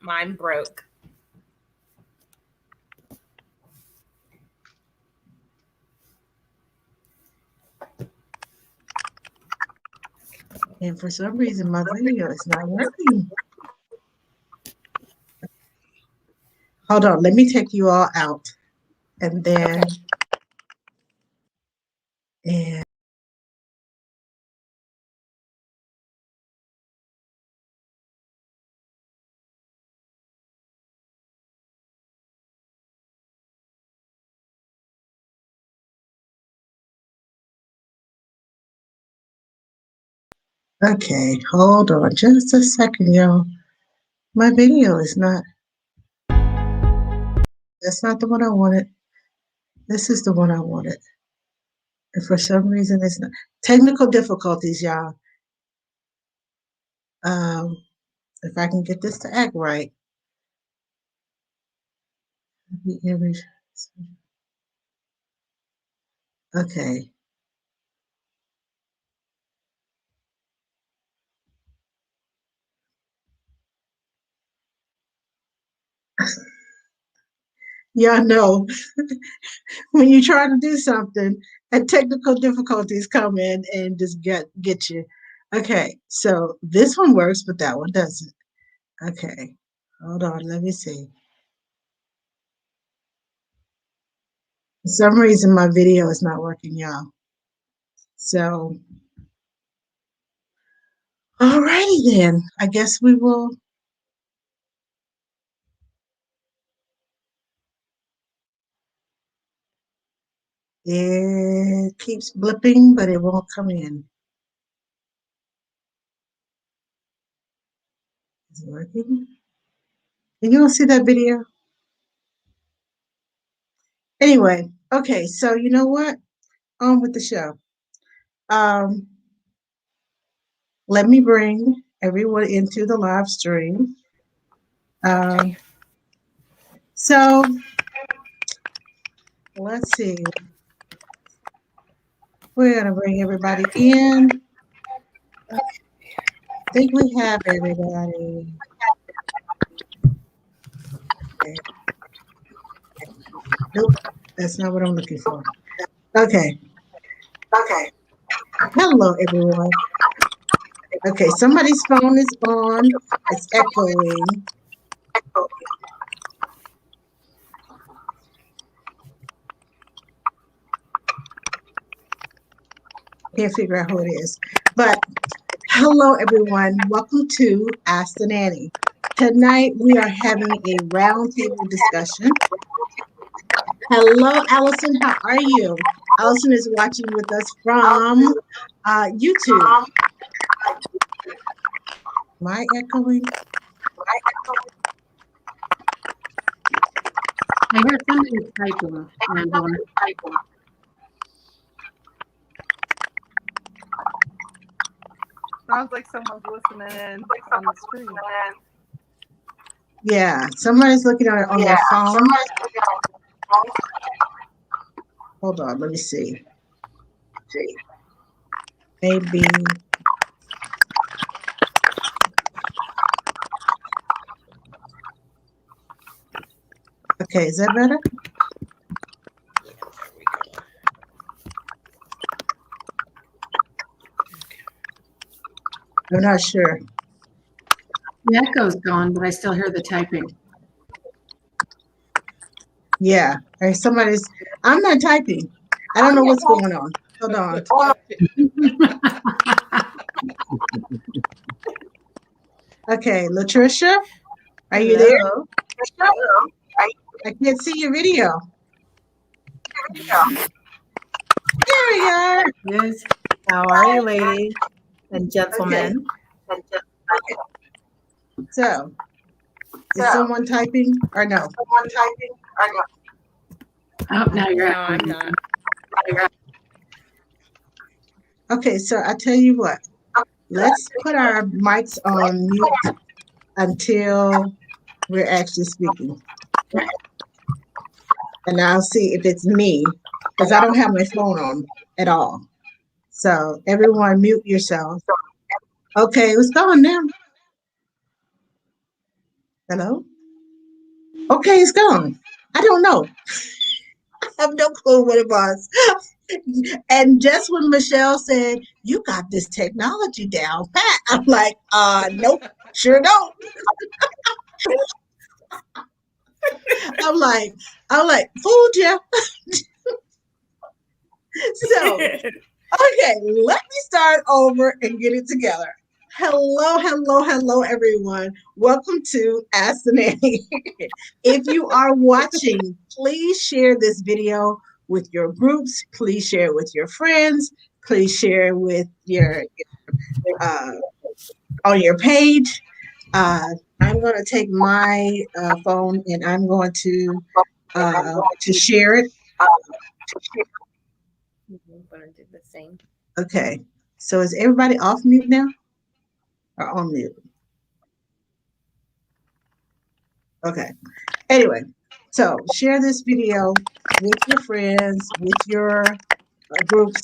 Mine broke. And for some reason, my video is not working. Hold on, let me take you all out. And then, and okay, hold on just a second, y'all. My video is not, that's not the one I wanted. This is the one I wanted. And for some reason, it's not. Technical difficulties, y'all. If I can get this to act right. The image. Okay. Y'all know when you try to do something and technical difficulties come in and just get you. Okay, so this one works, but that one doesn't. Okay, hold on, let me see. For some reason, my video is not working, y'all. So, alrighty then. I guess we will. It keeps blipping, but it won't come in. Is it working? Can you all see that video? Anyway, okay, so you know what? On with the show. Um, let me bring everyone into the live stream. So let's see. We're gonna bring everybody in. I think we have everybody. Okay. Nope, that's not what I'm looking for. Okay. Okay. Hello, everyone. Okay, somebody's phone is on. It's echoing. Can't figure out who it is. But hello, everyone. Welcome to Ask the Nanny. Tonight we are having a roundtable discussion. Hello, Allison. How are you? Allison is watching with us from YouTube. Am I echoing? I heard somebody typing. Angela. Sounds like someone's listening in on the screen. Yeah, somebody's looking at it on their phone. Hold on, let me see. Maybe. Okay, is that better? I'm not sure. The echo's gone, but I still hear the typing. Yeah, or somebody's. I'm not typing. I don't know what's going on. Hold on. Okay, Latricia, are you there? I can't see your video. There we are. Yes. How are you, ladies and gentlemen? Okay. So, is someone typing or no? Oh, now you're No, I'm not. Okay, so I tell you what. Let's put our mics on mute until we're actually speaking. And I'll see if it's me, because I don't have my phone on at all. So everyone mute yourself. Okay, it's going now. Hello? Okay, it's gone. I don't know. I have no clue what it was. And just when Michelle said, "You got this technology down pat," I'm like, nope, sure don't. I'm like, fooled you. So, okay, let me start over and get it together. Hello, everyone. Welcome to Ask the Nanny. If you are watching, please share this video with your groups. Please share it with your friends. Please share it with your uh, on your page. I'm going to take my phone and I'm going to share it. Gonna do the same. Okay. So is everybody off mute now or on mute? Okay. Anyway, so share this video with your friends, with your groups,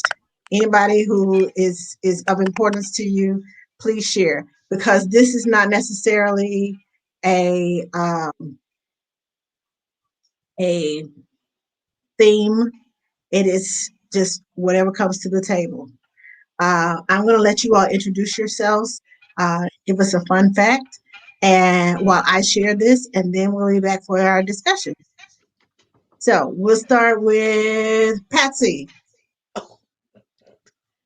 anybody who is of importance to you. Please share because this is not necessarily a theme. It is just whatever comes to the table. I'm going to let you all introduce yourselves, give us a fun fact, and while I share this, and then we'll be back for our discussion. So we'll start with Patsy.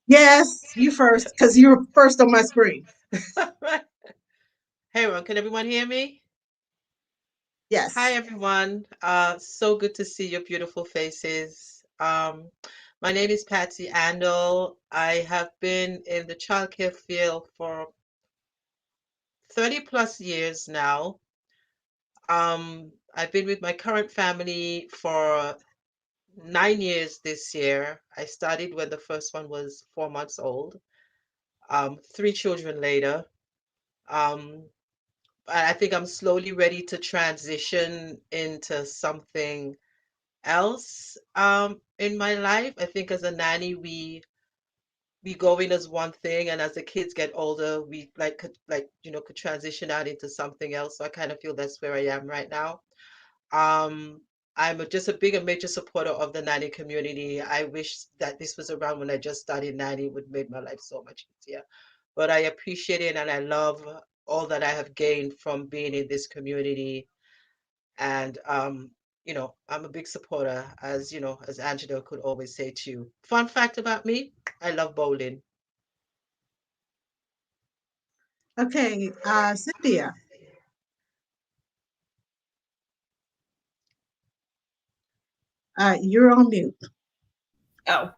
Yes, you first, because you're first on my screen. Right. Hey everyone, can everyone hear me? Yes. Hi everyone. So good to see your beautiful faces. My name is Patsy Andel. I have been in the childcare field for 30 plus years now. I've been with my current family for 9 years this year. I started when the first one was 4 months old. 3 children later. Um, I think I'm slowly ready to transition into something else in my life. I think as a nanny, we go in as one thing, and as the kids get older, we could transition out into something else. So I kind of feel that's where I am right now. Um, just a big and major supporter of the nanny community. I wish that this was around when I just started nanny. It would make my life so much easier. But I appreciate it and I love all that I have gained from being in this community. And I'm a big supporter, as Angela could always say too. Fun fact about me, I love bowling. Okay, Cynthia. You're on mute. Oh,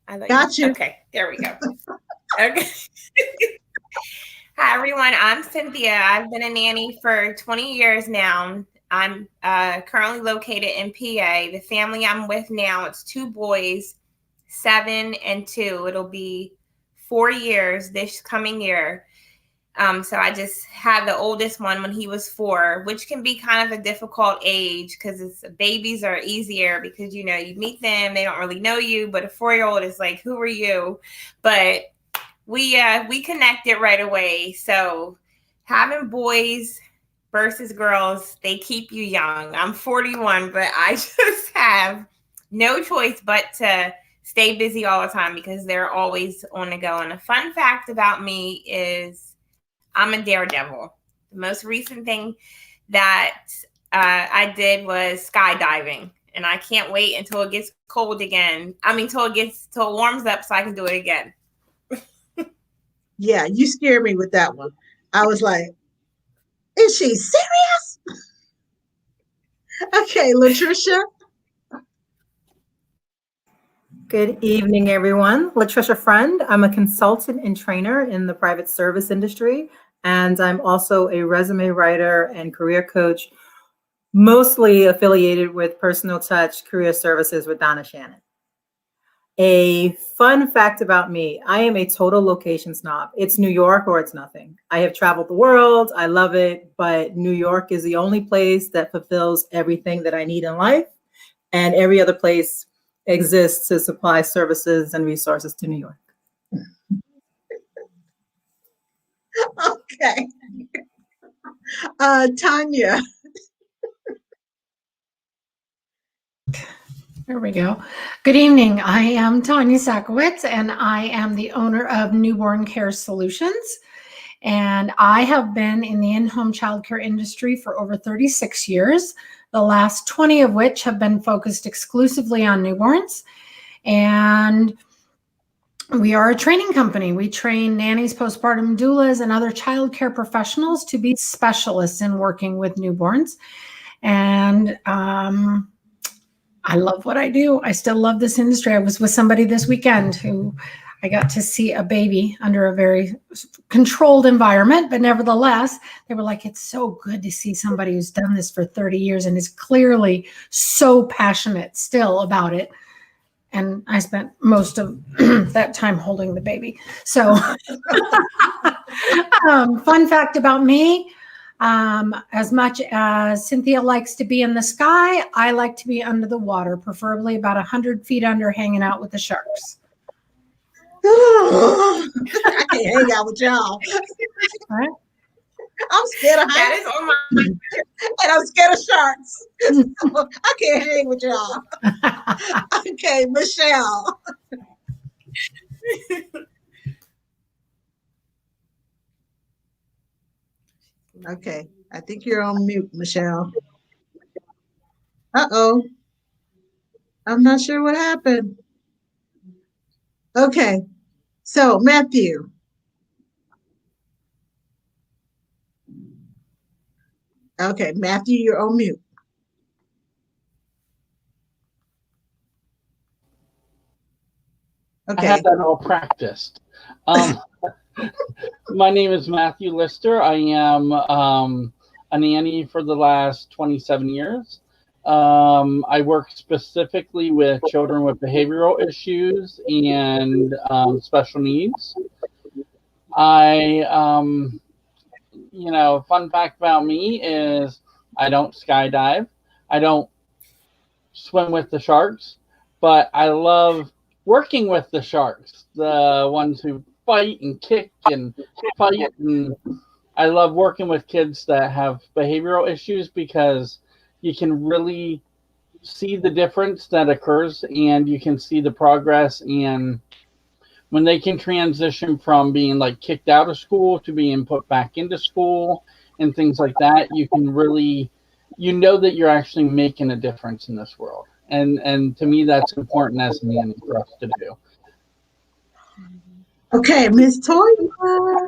I thought Got you. Okay, there we go. Okay. Hi, everyone. I'm Cynthia. I've been a nanny for 20 years now. I'm currently located in PA. The family I'm with now, it's 2 boys, 7 and 2. It'll be 4 years this coming year. So I just had the oldest one when he was 4, which can be kind of a difficult age because babies are easier because, you meet them, they don't really know you, but a 4-year-old is like, who are you? But we connected right away. So having boys versus girls, they keep you young. I'm 41, but I just have no choice but to stay busy all the time because they're always on the go. And a fun fact about me is I'm a daredevil. The most recent thing that I did was skydiving. And I can't wait until it gets cold again. Till it warms up so I can do it again. Yeah, you scared me with that one. I was like, is she serious? Okay, Latricia. Good evening, everyone. Latricia Friend. I'm a consultant and trainer in the private service industry, and I'm also a resume writer and career coach, mostly affiliated with Personal Touch Career Services with Donna Shannon. A fun fact about me, I am a total location snob. It's New York or it's nothing. I have traveled the world. I love it, but New York is the only place that fulfills everything that I need in life, and every other place exists to supply services and resources to New York. Okay. Tanya. There we go. Good evening. I am Tanya Sakowitz, and I am the owner of Newborn Care Solutions. And I have been in the in-home childcare industry for over 36 years, the last 20 of which have been focused exclusively on newborns. And we are a training company. We train nannies, postpartum doulas, and other childcare professionals to be specialists in working with newborns. And I love what I do. I still love this industry. I was with somebody this weekend who I got to see a baby under a very controlled environment, but nevertheless, they were like, it's so good to see somebody who's done this for 30 years and is clearly so passionate still about it. And I spent most of that time holding the baby. So fun fact about me, as much as Cynthia likes to be in the sky, I like to be under the water, preferably about 100 feet under, hanging out with the sharks. I can't hang out with y'all. All right. I'm scared of That heights is on my and I'm scared of sharks. So I can't hang with y'all. Okay, Michelle. Okay, I think you're on mute, Michelle. Uh-oh. I'm not sure what happened. Okay, so Matthew. Okay, Matthew, you're on mute. I Okay, had that all practiced. My name is Matthew Lister. I am a nanny for the last 27 years. I work specifically with children with behavioral issues and special needs. Fun fact about me is I don't skydive. I don't swim with the sharks, but I love working with the sharks, the ones who fight and kick and fight. And I love working with kids that have behavioral issues because you can really see the difference that occurs and you can see the progress. And when they can transition from being like kicked out of school to being put back into school and things like that, you can really, that you're actually making a difference in this world. And to me, that's important as a nanny for us to do. okay, Miss Toya.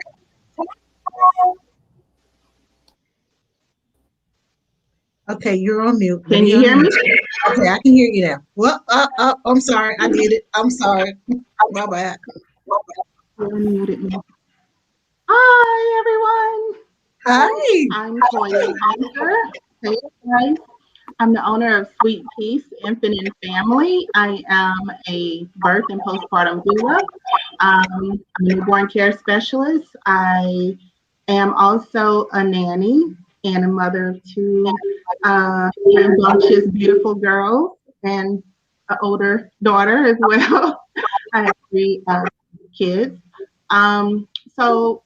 Okay, you're on mute. Can you hear me? Okay, I can hear you now. Well, I'm sorry. I did it. I'm sorry. My bad. Unmuted me. Hi, everyone. Hi. I'm Toya Hunter. Hey, guys. I'm the owner of Sweet Peace Infant and Family. I am a birth and postpartum doula. I'm a newborn care specialist. I am also a nanny and a mother of two rambunctious, beautiful girls and an older daughter as well. I have three kids. So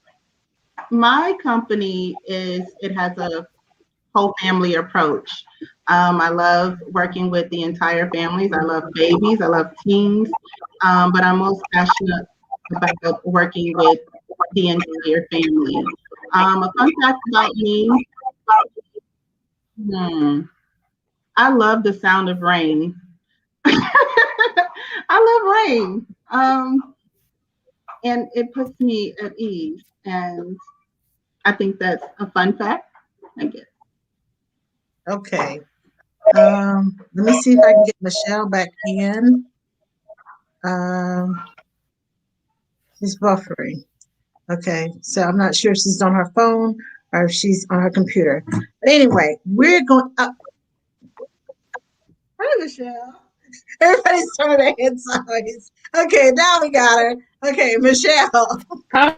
my company has a whole family approach. I love working with the entire families. I love babies. I love teens. But I'm most passionate about working with the entire family. A fun fact about me, I love the sound of rain. I love rain. And it puts me at ease. And I think that's a fun fact, I guess. Okay. Let me see if I can get Michelle back in. She's buffering. Okay, so I'm not sure if she's on her phone or if she's on her computer. But anyway, we're going up. Hi, Michelle. Everybody's turning their heads sideways. Okay, now we got her. Okay, Michelle. Hi,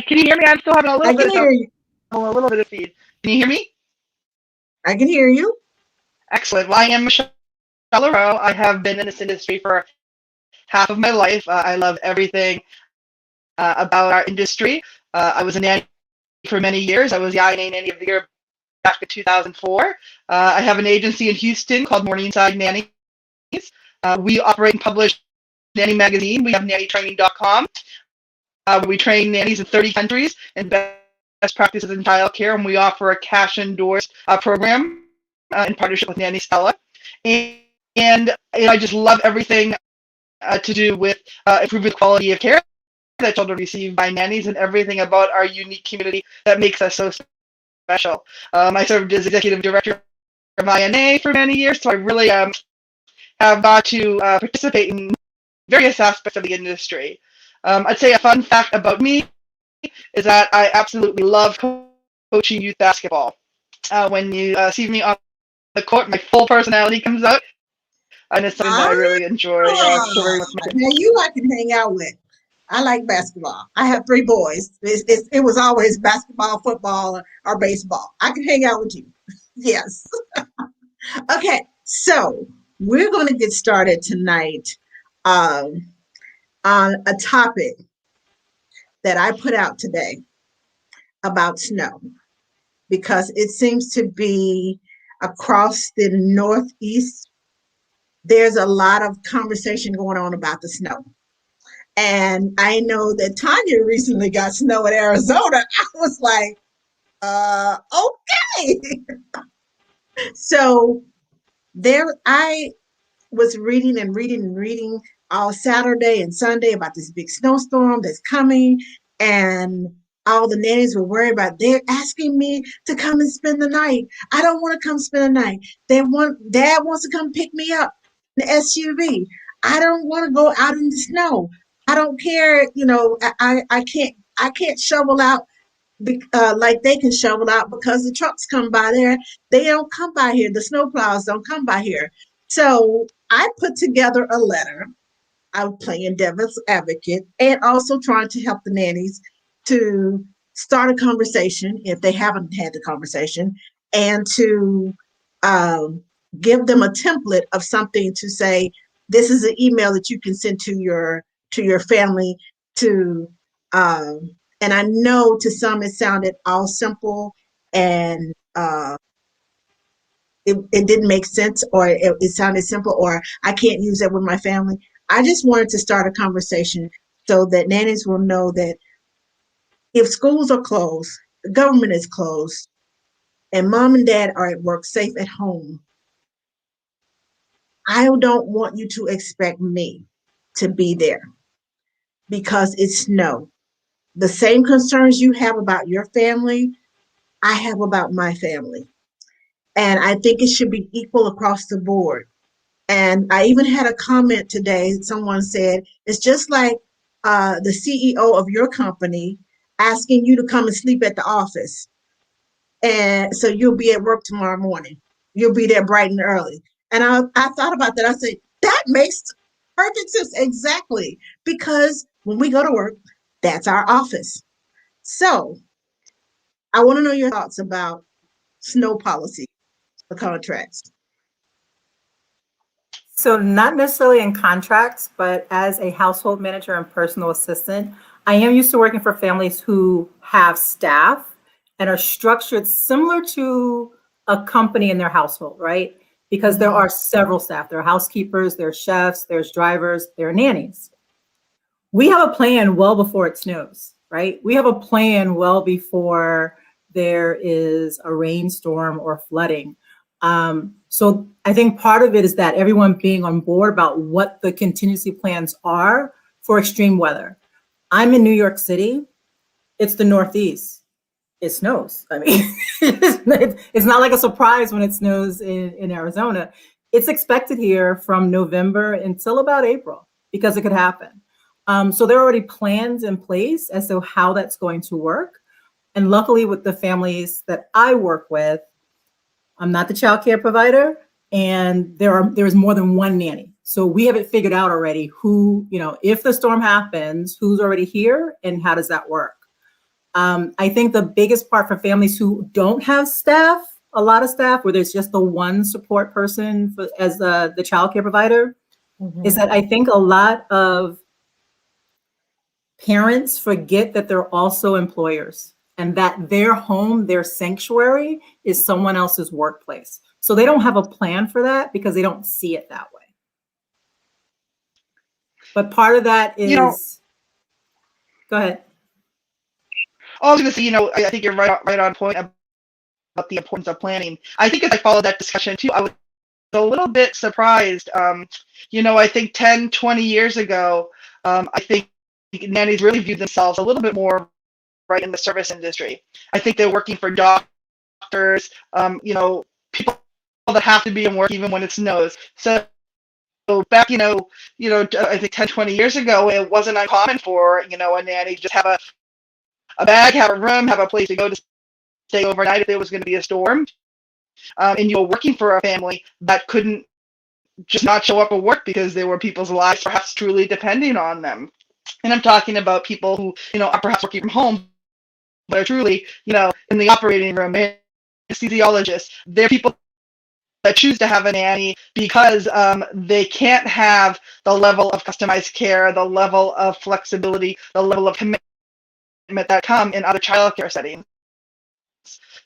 can you hear me? I'm still having a I little can bit hear you. of feed. Can you hear me? I can hear you. Excellent. Well, I am Michelle Leroux. I have been in this industry for half of my life. I love everything about our industry. I was a nanny for many years. I was the INA Nanny of the Year back in 2004. I have an agency in Houston called Morningside Nannies. We operate and publish Nanny Magazine. We have nannytraining.com. We train nannies in 30 countries and best practices in childcare, and we offer a cash endorsed program in partnership with Nanny Stella. And I just love everything to do with improving the quality of care that children receive by nannies and everything about our unique community that makes us so special. I served as executive director of INA for many years, so I really have got to participate in various aspects of the industry. I'd say a fun fact about me is that I absolutely love coaching youth basketball. When you see me on the court, my full personality comes out, and it's something that I really enjoy sharing with my. Now you I can hang out with. I like basketball. I have 3 boys. It was always basketball, football, or baseball. I can hang out with you. Yes. Okay, so we're going to get started tonight on a topic that I put out today about snow, because it seems to be across the Northeast. There's a lot of conversation going on about the snow. And I know that Tanya recently got snow in Arizona. I was like, okay. So I was reading and reading and reading all Saturday and Sunday about this big snowstorm that's coming. And all the nannies were worried about, they're asking me to come and spend the night. I don't want to come spend the night. Dad wants to come pick me up in the SUV. I don't want to go out in the snow. I don't care. I can't shovel out like they can shovel out, because the trucks come by there. They don't come by here. The snowplows don't come by here. So I put together a letter. I'm playing devil's advocate and also trying to help the nannies to start a conversation if they haven't had the conversation, and to give them a template of something to say, this is an email that you can send to your family to and I know to some it sounded all simple, and it didn't make sense, or it sounded simple, or I can't use that with my family. I just wanted to start a conversation so that nannies will know that if schools are closed, the government is closed, and mom and dad are at work safe at home, I don't want you to expect me to be there, because it's snow. The same concerns you have about your family, I have about my family. And I think it should be equal across the board. And I even had a comment today. Someone said, it's just like the CEO of your company asking you to come and sleep at the office. And so you'll be at work tomorrow morning. You'll be there bright and early. And I thought about that. I said, that makes perfect sense. Exactly. Because when we go to work, that's our office. So I want to know your thoughts about snow policy, the contracts. So not necessarily in contracts, but as a household manager and personal assistant, I am used to working for families who have staff and are structured similar to a company in their household, right? Because there are several staff. There are housekeepers, there are chefs, there's drivers, there are nannies. We have a plan well before it snows, right? We have a plan well before there is a rainstorm or flooding. So I think part of it is that everyone being on board about what the contingency plans are for extreme weather. I'm in New York City. It's the Northeast. It snows. I mean, it's not like a surprise when it snows in Arizona. It's expected here from November until about April, because it could happen. So there are already plans in place as to how that's going to work. And luckily with the families that I work with, I'm not the child care provider, and there is more than one nanny. So we have it figured out already who, if the storm happens, who's already here and how does that work? I think the biggest part for families who don't have staff, a lot of staff, where there's just the one support person as the child care provider, is that I think a lot of parents forget that they're also employers. and that their home, their sanctuary is someone else's workplace. So they don't have a plan for that because they don't see it that way. But part of that is, go ahead. I was going to say, I think you're right on point about the importance of planning. I think as I followed that discussion too, I was a little bit surprised. I think 10, 20 years ago, I think nannies really viewed themselves a little bit more right in the service industry. I think they're working for doctors, people that have to be in work even when it snows. So back, I think 10, 20 years ago, it wasn't uncommon for, a nanny to just have a bag, have a room, have a place to go to stay overnight if there was going to be a storm. And you were working for a family that couldn't just not show up for work because there were people's lives perhaps truly depending on them. And I'm talking about people who, are perhaps working from home, but are truly, in the operating room, anesthesiologists. They're people that choose to have a nanny because they can't have the level of customized care, the level of flexibility, the level of commitment that come in other childcare settings.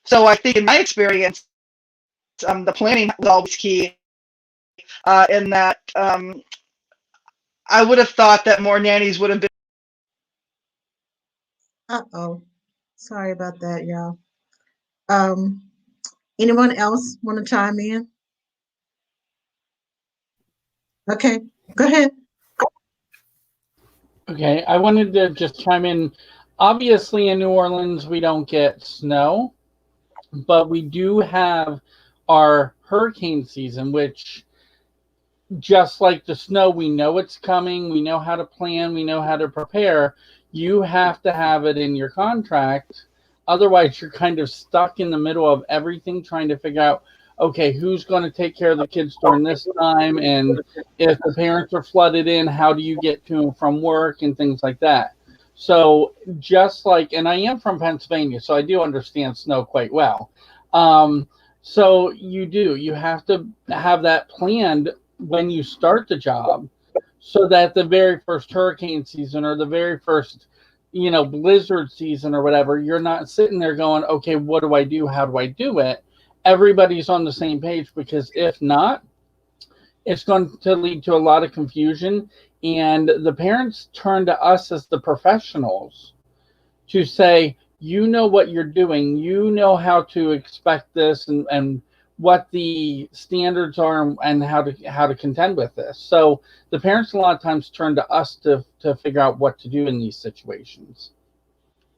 So I think in my experience, the planning was always key in that I would have thought that more nannies would have been. Uh-oh. Sorry about that, y'all. Anyone else want to chime in? Okay, go ahead. Okay, I wanted to just chime in. Obviously, in New Orleans, we don't get snow, but we do have our hurricane season, which, just like the snow, we know it's coming, we know how to plan, we know how to prepare. You have to have it in your contract. Otherwise, you're kind of stuck in the middle of everything trying to figure out, okay, who's going to take care of the kids during this time? And if the parents are flooded in, how do you get to and from work and things like that? So just like, and I am from Pennsylvania, so I do understand snow quite well. So you have to have that planned when you start the job, so that the very first hurricane season or the very first, blizzard season or whatever, you're not sitting there going, okay, what do I do? How do I do it? Everybody's on the same page, because if not, it's going to lead to a lot of confusion. And the parents turn to us as the professionals to say, you know what you're doing, you know how to expect this, and what the standards are, and how to contend with this. So the parents a lot of times turn to us to figure out what to do in these situations.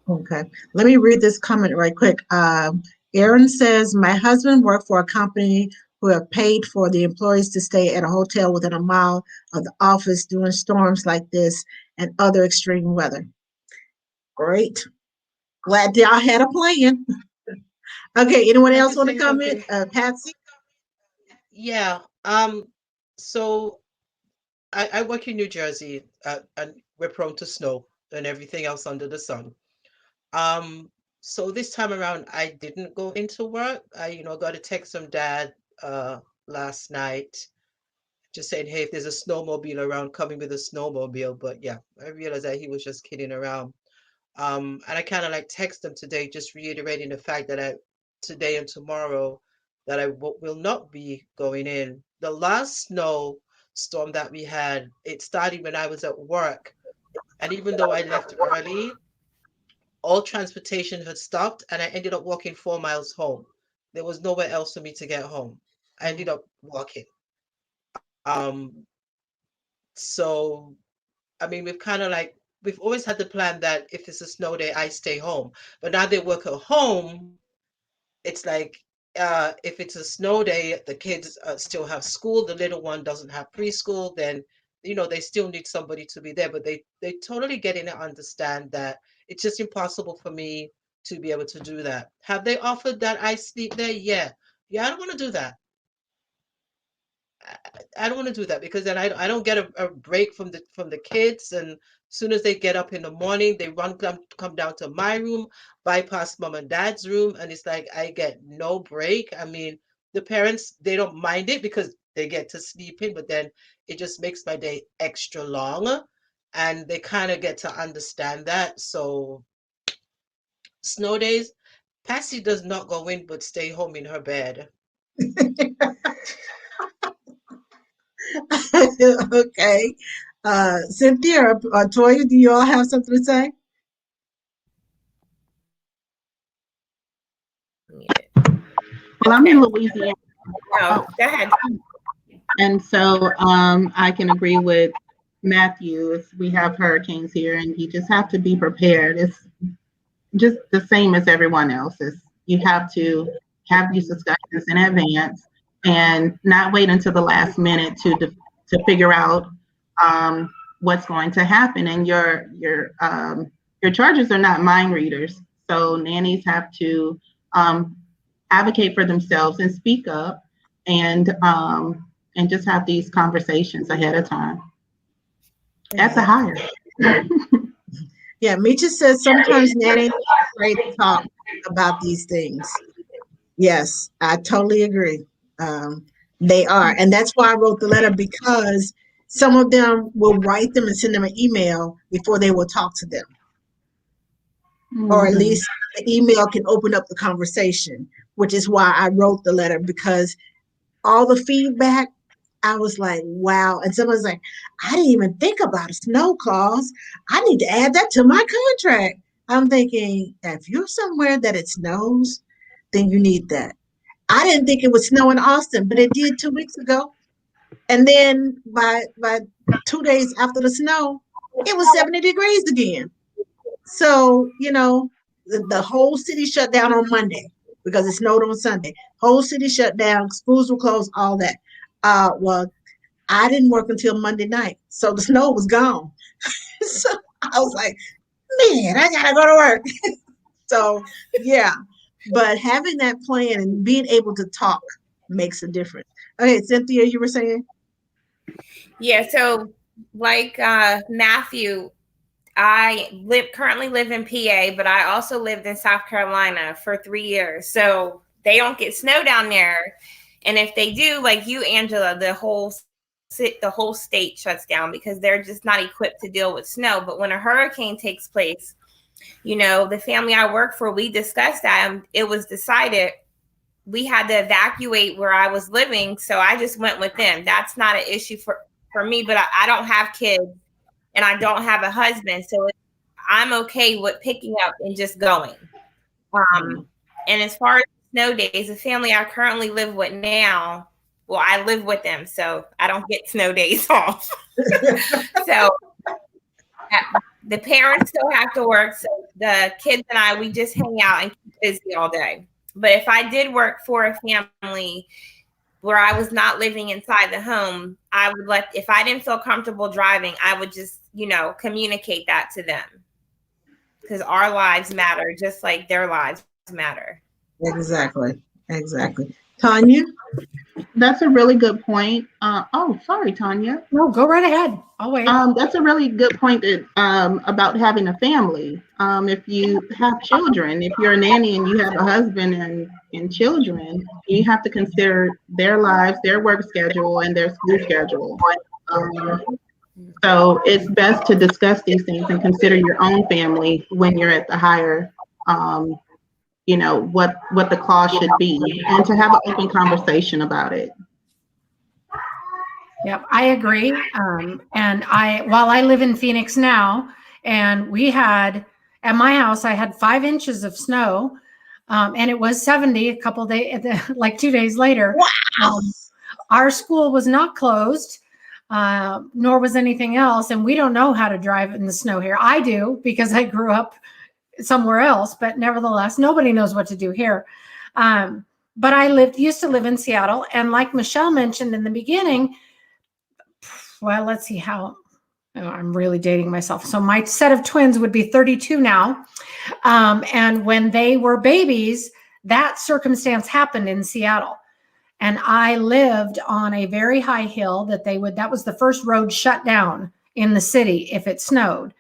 Okay, let me read this comment right quick. Aaron says, my husband worked for a company who have paid for the employees to stay at a hotel within a mile of the office during storms like this and other extreme weather. Great. Glad y'all had a plan. Okay, anyone else want to comment? Patsy? Yeah. So I work in New Jersey, and we're prone to snow and everything else under the sun. So this time around, I didn't go into work. I, got a text from Dad last night, just saying, hey, if there's a snowmobile around, coming with a snowmobile. But yeah, I realized that he was just kidding around. And I kind of like text him today, just reiterating the fact that today and tomorrow, that I will not be going in. The last snow storm that we had, it started when I was at work. And even though I left early, all transportation had stopped, and I ended up walking 4 miles home. There was nowhere else for me to get home. I ended up walking. Um, so I mean, we've always had the plan that if it's a snow day, I stay home. But now they work at home. It's like, if it's a snow day, the kids still have school. The little one doesn't have preschool. Then, they still need somebody to be there. But they totally get in and understand that it's just impossible for me to be able to do that. Have they offered that I sleep there? Yeah. Yeah, I don't want to do that. I don't want to do that, because then I don't get a break from the kids. And as soon as they get up in the morning, they come down to my room, bypass mom and dad's room, and it's like I get no break. I mean, the parents, they don't mind it because they get to sleep in, but then it just makes my day extra long, and they kind of get to understand that. So snow days, Patsy does not go in but stay home in her bed. Okay. Cynthia or Toya, do you all have something to say? Well, I'm in Louisiana, No, go ahead. and so I can agree with Matthew. We have hurricanes here, and you just have to be prepared. It's just the same as everyone else. You have to have these discussions in advance and not wait until the last minute to figure out what's going to happen. And your charges are not mind readers, so nannies have to advocate for themselves and speak up and just have these conversations ahead of time at the hire. Yeah, Meecha says sometimes nannies are afraid to talk about these things. Yes, I totally agree. They are. And that's why I wrote the letter, because some of them will write them and send them an email before they will talk to them. Or at least the email can open up the conversation, which is why I wrote the letter, because all the feedback, I was like, wow. And someone's like, I didn't even think about a snow clause. I need to add that to my contract. I'm thinking, if you're somewhere that it snows, then you need that. I didn't think it would snow in Austin, but it did 2 weeks ago. And then by 2 days after the snow, it was 70 degrees again. So, the whole city shut down on Monday because it snowed on Sunday. Whole city shut down, schools were closed, all that. Well, I didn't work until Monday night, so the snow was gone. So I was like, man, I gotta go to work. So yeah, but having that plan and being able to talk makes a difference. Okay, Cynthia, you were saying? Yeah, so like Matthew, I currently live in PA, but I also lived in South Carolina for 3 years. So they don't get snow down there. And if they do, like you, Angela, the whole state shuts down because they're just not equipped to deal with snow. But when a hurricane takes place, the family I work for, we discussed that, and it was decided we had to evacuate where I was living. So I just went with them. That's not an issue for me, but I don't have kids and I don't have a husband. So I'm okay with picking up and just going. And as far as snow days, the family I currently live with now, well, I live with them, so I don't get snow days off. So the parents still have to work. So the kids and I, we just hang out and keep busy all day. But if I did work for a family where I was not living inside the home, I would if I didn't feel comfortable driving, I would just, communicate that to them. Because our lives matter just like their lives matter. Exactly. Tanya? That's a really good point. Sorry, Tanya. No, go right ahead. I'll wait. That's a really good point about having a family. If you have children, if you're a nanny and you have a husband and children, you have to consider their lives, their work schedule, and their school schedule. So it's best to discuss these things and consider your own family when you're at the hire. What the clause should be, and to have an open conversation about it. Yep, I agree. And while I live in Phoenix now, and we had, at my house, I had 5 inches of snow, and it was 70 a couple days, like 2 days later. Wow. Our school was not closed, nor was anything else. And we don't know how to drive in the snow here. I do, because I grew up somewhere else, but nevertheless, nobody knows what to do here. But I used to live in Seattle. And like Michelle mentioned in the beginning, well, let's see I'm really dating myself. So my set of twins would be 32 now. And when they were babies, that circumstance happened in Seattle. And I lived on a very high hill that was the first road shut down in the city if it snowed.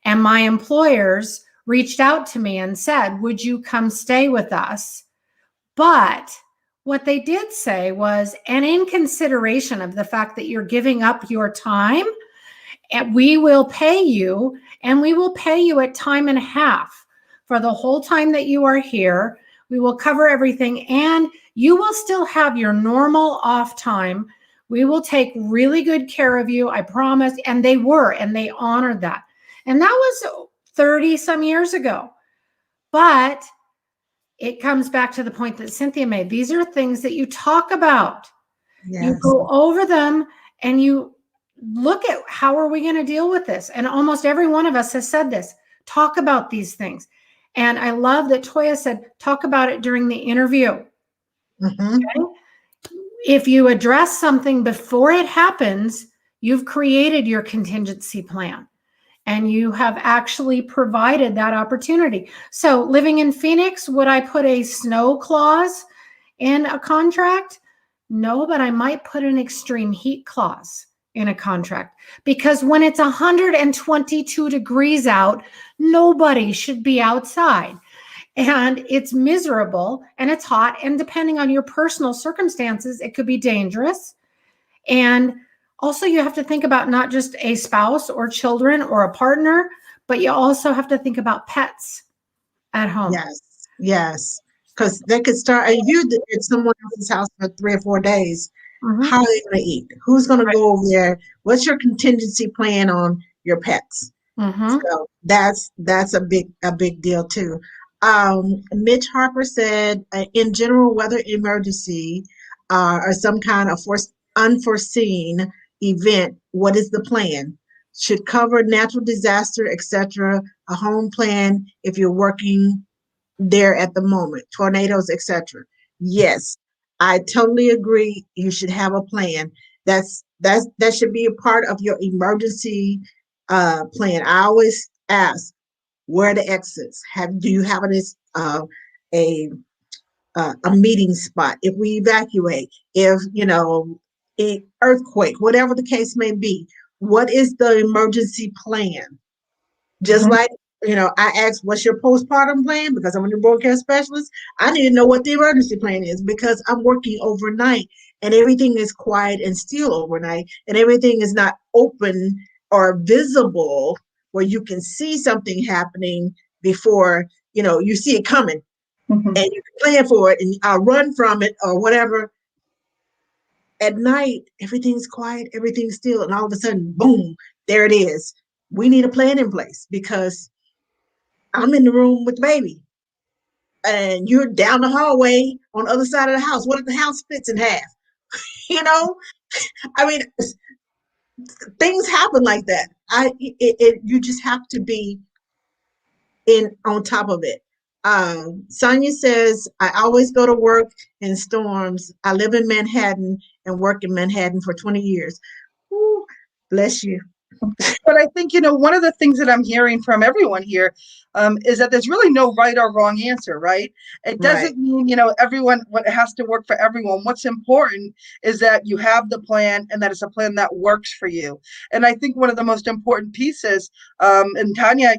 And my employers reached out to me and said, would you come stay with us? But what they did say was, and in consideration of the fact that you're giving up your time, and we will pay you, and we will pay you at time and a half. for the whole time that you are here. We will cover everything, and you will still have your normal off time. We will take really good care of you, I promise. And they honored that. And that was 30 some years ago. But it comes back to the point that Cynthia made. These are things that you talk about. Yes. You go over them and you look at how are we going to deal with this? And almost every one of us has said this. Talk about these things. And I love that Toya said, talk about it during the interview. Mm-hmm. Okay? If you address something before it happens, you've created your contingency plan and you have actually provided that opportunity. So living in Phoenix, would I put a snow clause in a contract? No, but I might put an extreme heat clause in a contract, because when it's 122 degrees out, nobody should be outside. And it's miserable and it's hot. And depending on your personal circumstances, it could be dangerous. And also, you have to think about not just a spouse or children or a partner, but you also have to think about pets at home. Yes, yes. Because they could start, if you at someone else's house for 3 or 4 days, how are they going to eat? Who's going to go over there? What's your contingency plan on your pets? So that's a big deal too. Mitch Harper said, in general, weather emergency or some kind of unforeseen event, what is the plan? Should cover natural disaster, etc. A home plan if you're working there at the moment, tornadoes, etc. Yes, I totally agree. You should have a plan. That should be a part of your emergency plan. I always ask, where are the exits? Do you have a a meeting spot? If we evacuate, if a earthquake, whatever the case may be, what is the emergency plan? Just like, I asked, what's your postpartum plan? Because I'm a newborn care specialist. I need to know what the emergency plan is because I'm working overnight and everything is quiet and still overnight and everything is not open or visible where you can see something happening before, you see it coming and you can plan for it and run from it or whatever. At night, everything's quiet, everything's still, and all of a sudden, boom, there it is. We need a plan in place because I'm in the room with the baby and you're down the hallway on the other side of the house. What if the house splits in half? I mean, things happen like that. You just have to be on top of it. Sonia says, I always go to work in storms. I live in Manhattan and work in Manhattan for 20 years. Ooh, bless you. But I think, one of the things that I'm hearing from everyone here is that there's really no right or wrong answer, right? It doesn't mean, everyone, what has to work for everyone. What's important is that you have the plan and that it's a plan that works for you. And I think one of the most important pieces, and Tanya,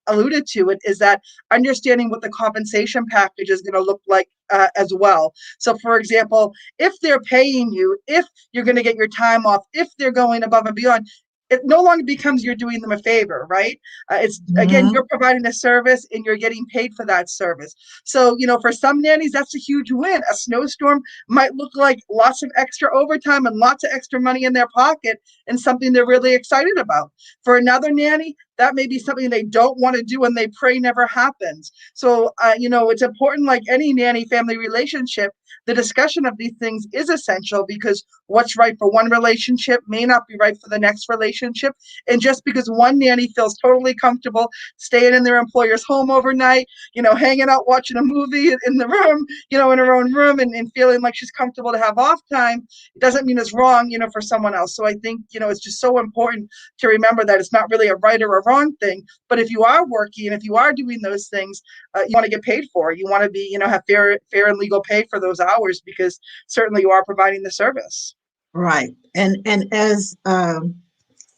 alluded to it, is that understanding what the compensation package is going to look like as well. So for example, if they're paying you, if you're going to get your time off, if they're going above and beyond, it no longer becomes you're doing them a favor, right? It's again, you're providing a service and you're getting paid for that service. So, for some nannies, that's a huge win. A snowstorm might look like lots of extra overtime and lots of extra money in their pocket and something they're really excited about. For another nanny, that may be something they don't want to do and they pray never happens. So, it's important, like any nanny family relationship, the discussion of these things is essential because what's right for one relationship may not be right for the next relationship. And just because one nanny feels totally comfortable staying in their employer's home overnight, hanging out, watching a movie in the room, in her own room and feeling like she's comfortable to have off time, it doesn't mean it's wrong, for someone else. So I think, it's just so important to remember that it's not really a right or a wrong thing. But if you are working, if you are doing those things, you want to get paid for it. You want to be, have fair and legal pay for those hours because certainly you are providing the service. Right. And as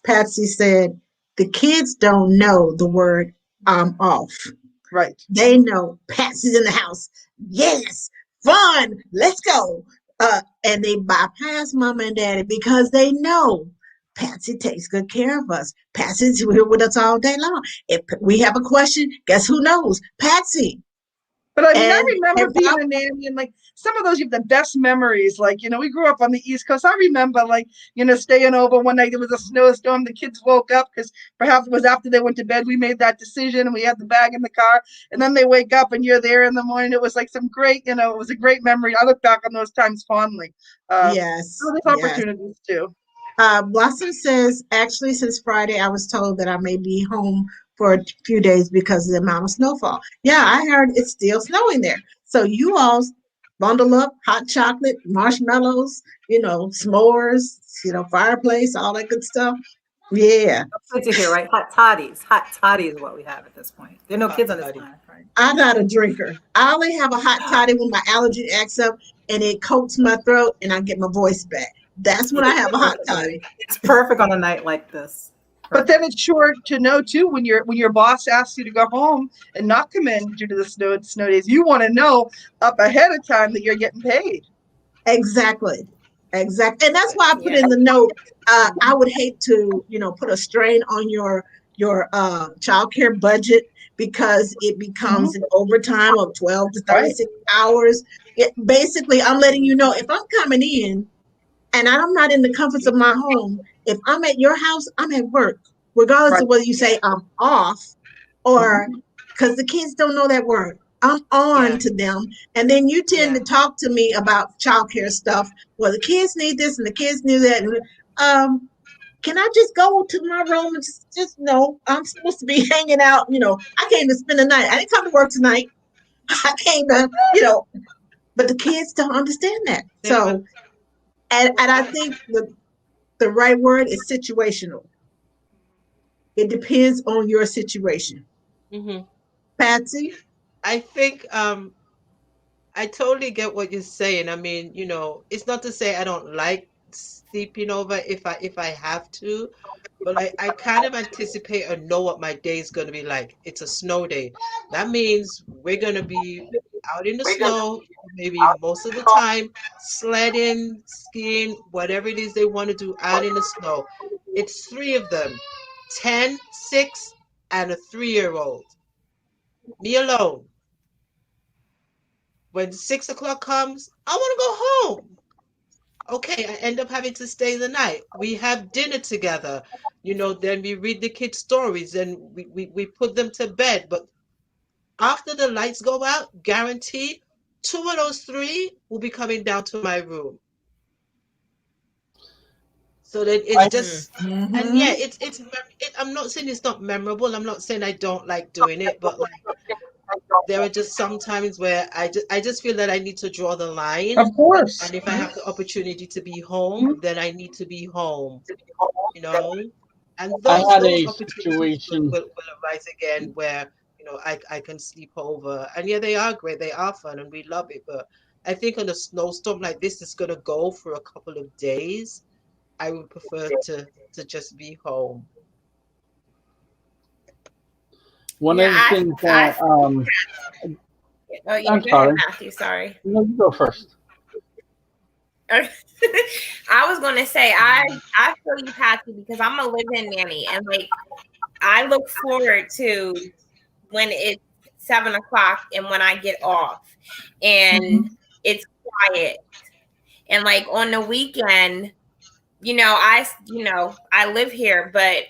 Patsy said, the kids don't know the word I'm off. Right. They know Patsy's in the house. Yes, fun. Let's go. And they bypass mama and daddy because they know Patsy takes good care of us. Patsy's here with us all day long. If we have a question, guess who knows? Patsy. But I mean, I And remember and being Bob, a nanny, and like some of those, you have the best memories. Like, we grew up on the East Coast. I remember, like, staying over one night. There was a snowstorm. The kids woke up because perhaps it was after they went to bed. We made that decision, and we had the bag in the car. And then they wake up, and you're there in the morning. It was like some great, it was a great memory. I look back on those times fondly. yes, So there's yes. opportunities too. Blossom says, actually, since Friday, I was told that I may be home for a few days because of the amount of snowfall. Yeah, I heard it's still snowing there. So you all bundle up hot chocolate, marshmallows, s'mores, fireplace, all that good stuff. Yeah. Good to hear, right? Hot toddies. Hot toddy is what we have at this point. There are no Hot kids on this toddy. planet, right? I'm not a drinker. I only have a hot toddy when my allergy acts up and it coats my throat and I get my voice back. That's when I have a hot toddy. It's perfect on a night like this. But then it's sure to know too when your boss asks you to go home and not come in due to the snow days. You want to know up ahead of time that you're getting paid. Exactly. Exactly. And that's why I put Yeah. in the note, I would hate to, put a strain on your childcare budget because it becomes an overtime of 12 to 36 hours. Basically, I'm letting you know if I'm coming in and I'm not in the comforts of my home, if I'm at your house, I'm at work, regardless of whether you say I'm off or because the kids don't know that word. I'm on Yeah. to them. And then you tend Yeah. to talk to me about childcare stuff. Well, the kids need this and the kids need that. Can I just go to my room and just no, I'm supposed to be hanging out. I came to spend the night. I didn't come to work tonight. I came to, but the kids don't understand that. They don't So, and I think the right word is situational. It depends on your situation. Mm-hmm. Patsy? I think I totally get what you're saying. I mean, it's not to say I don't like sleeping over if I have to, but I kind of anticipate or know what my day is going to be like. It's a snow day. That means we're going to be out in the snow, maybe most of the time, sledding, skiing, whatever it is they want to do out in the snow. It's three of them, 10, 6, and a 3-year-old. Me alone. When 6 o'clock comes, I want to go home. Okay, I end up having to stay the night. We have dinner together. Then we read the kids' stories and we put them to bed. But after the lights go out, guaranteed, 2 of those 3 will be coming down to my room. So that it's just, and yeah, Mm-hmm. I'm not saying it's not memorable. I'm not saying I don't like doing it, but like there are just some times where I just feel that I need to draw the line. Of course. And if I have the opportunity to be home, then I need to be home, you know. And I those had those a opportunities situation. will arise again where, I can sleep over. And yeah, they are great, they are fun, and we love it. But I think on a snowstorm like this, it's gonna go for a couple of days. I would prefer to just be home. One Yeah, of the things that oh yeah, I'm go ahead, sorry. Matthew. Sorry. No, you go first. I was gonna say I feel you, Patsy, because I'm a live-in nanny, and like I look forward to when it's 7 o'clock and when I get off, and it's quiet, and like on the weekend, I live here, but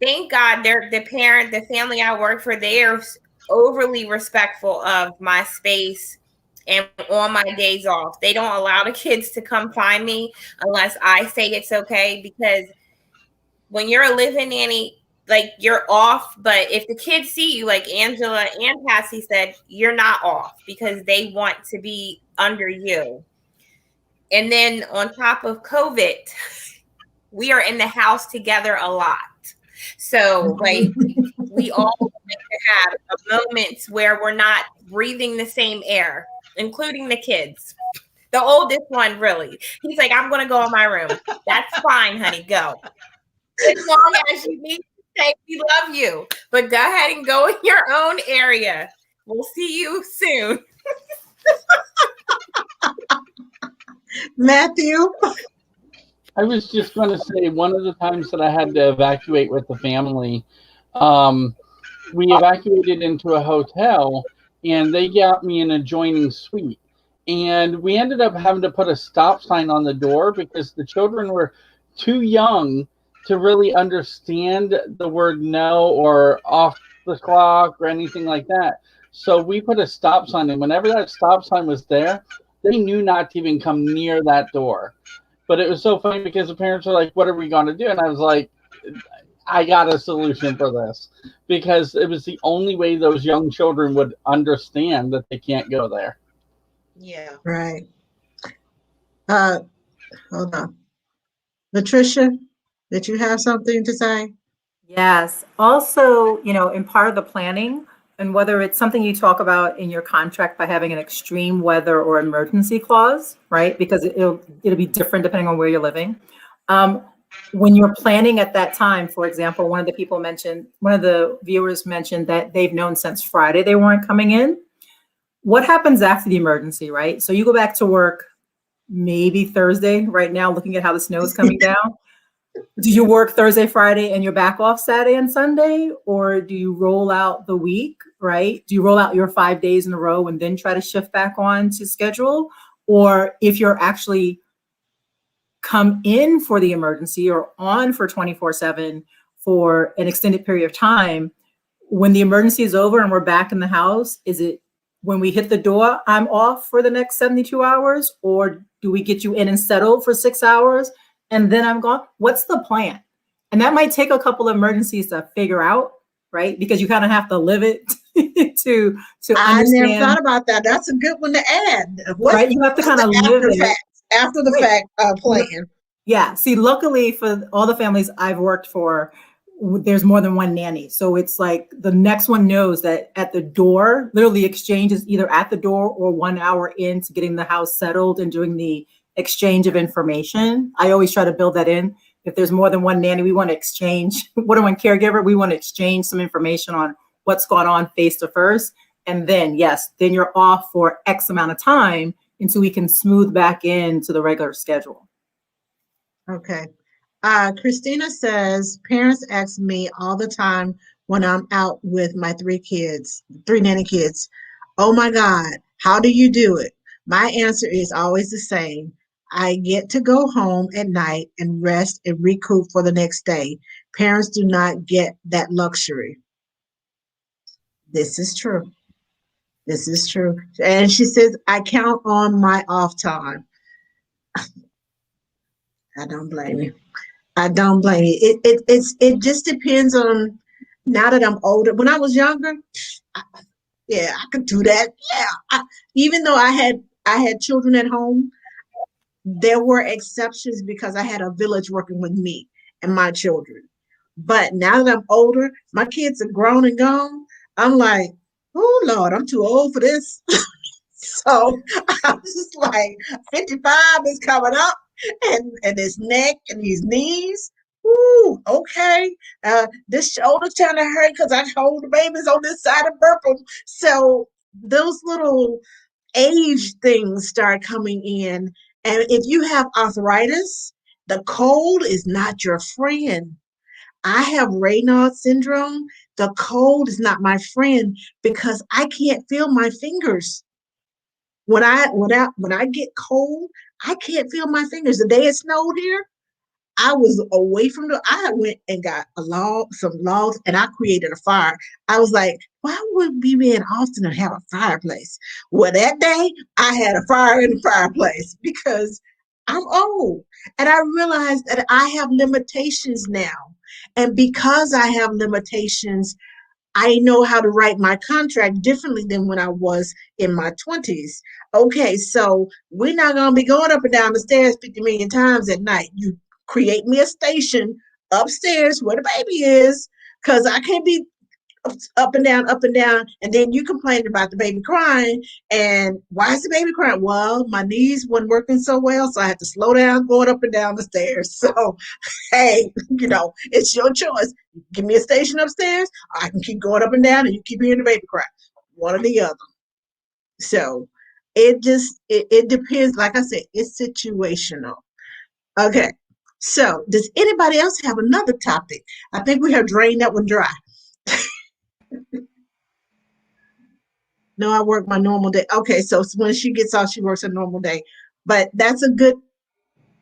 thank God the family I work for, they are overly respectful of my space. And on my days off, they don't allow the kids to come find me unless I say it's okay. Because when you're a live-in nanny, like you're off, but if the kids see you, like Angela and Patsy said, you're not off because they want to be under you. And then on top of COVID, we are in the house together a lot. So like we all like to have moments where we're not breathing the same air, including the kids. The oldest one, really. He's like, I'm gonna go in my room. That's fine, honey. Go. As long as you need to say we love you. But go ahead and go in your own area. We'll see you soon. Matthew? I was just going to say one of the times that I had to evacuate with the family, um, we evacuated into a hotel and they got me an adjoining suite. And we ended up having to put a stop sign on the door because the children were too young to really understand the word no or off the clock or anything like that. So we put a stop sign, and whenever that stop sign was there, they knew not to even come near that door. But it was so funny because the parents were like, "What are we going to do?" And I was like, I got a solution for this because it was the only way those young children would understand that they can't go there. Yeah. Right. Hold on. Latricia, did you have something to say? Yes. Also, in part of the planning, and whether it's something you talk about in your contract by having an extreme weather or emergency clause, right? Because it'll be different depending on where you're living. When you're planning at that time, for example, one of the viewers mentioned that they've known since Friday they weren't coming in. What happens after the emergency, right? So you go back to work maybe Thursday right now, looking at how the snow is coming down. Do you work Thursday, Friday, and you're back off Saturday and Sunday? Or do you roll out the week, right? Do you roll out your 5 days in a row and then try to shift back on to schedule? Or if you're actually come in for the emergency or on for 24/7 for an extended period of time, when the emergency is over and we're back in the house, is it when we hit the door, I'm off for the next 72 hours? Or do we get you in and settled for 6 hours and then I'm gone? What's the plan? And that might take a couple of emergencies to figure out, right? Because you kind of have to live it to I never understand, thought about that. That's a good one to add. right? You have to kind of live it. After the Right. fact plan? Yeah. See, luckily for all the families I've worked for, there's more than one nanny. So it's like the next one knows that at the door, literally the exchange is either at the door or 1 hour into getting the house settled and doing the exchange of information. I always try to build that in. If there's more than one nanny, we want to exchange, more than one caregiver, we want to exchange some information on what's going on face to face. And then, yes, then you're off for X amount of time until we can smooth back into the regular schedule. Okay. Christina says, parents ask me all the time when I'm out with my three nanny kids, oh my God, how do you do it? My answer is always the same. I get to go home at night and rest and recoup for the next day. Parents do not get that luxury. This is true. This is true. And she says, I count on my off time. I don't blame you. I don't blame you. It just depends on now that I'm older. When I was younger, yeah, I could do that. Yeah, even though I had children at home, there were exceptions because I had a village working with me and my children. But now that I'm older, my kids are grown and gone. I'm like, oh Lord, I'm too old for this. So I'm just like, 55 is coming up, and his neck and his knees. Ooh, okay. This shoulder's kind of hurt because I hold the babies on this side and burp them. So those little age things start coming in. And if you have arthritis, the cold is not your friend. I have Raynaud's syndrome. The cold is not my friend because I can't feel my fingers. When I get cold, I can't feel my fingers. The day it snowed here, I was away from I went and got some logs, and I created a fire. I was like, why would we be in Austin and have a fireplace? Well, that day I had a fire in the fireplace because I'm old. And I realized that I have limitations now. And because I have limitations, I know how to write my contract differently than when I was in my 20s. Okay, so we're not going to be going up and down the stairs 50 million times at night. You create me a station upstairs where the baby is, because I can't be up and down, and then you complain about the baby crying. And why is the baby crying? Well, my knees weren't working so well, so I had to slow down going up and down the stairs. So hey, it's your choice. Give me a station upstairs, I can keep going up and down, and you keep hearing the baby cry. One or the other. So it depends. Like I said, it's situational. Okay. So, does anybody else have another topic? I think we have drained that one dry. No, I work my normal day. Okay, so when she gets off, she works a normal day. But that's a good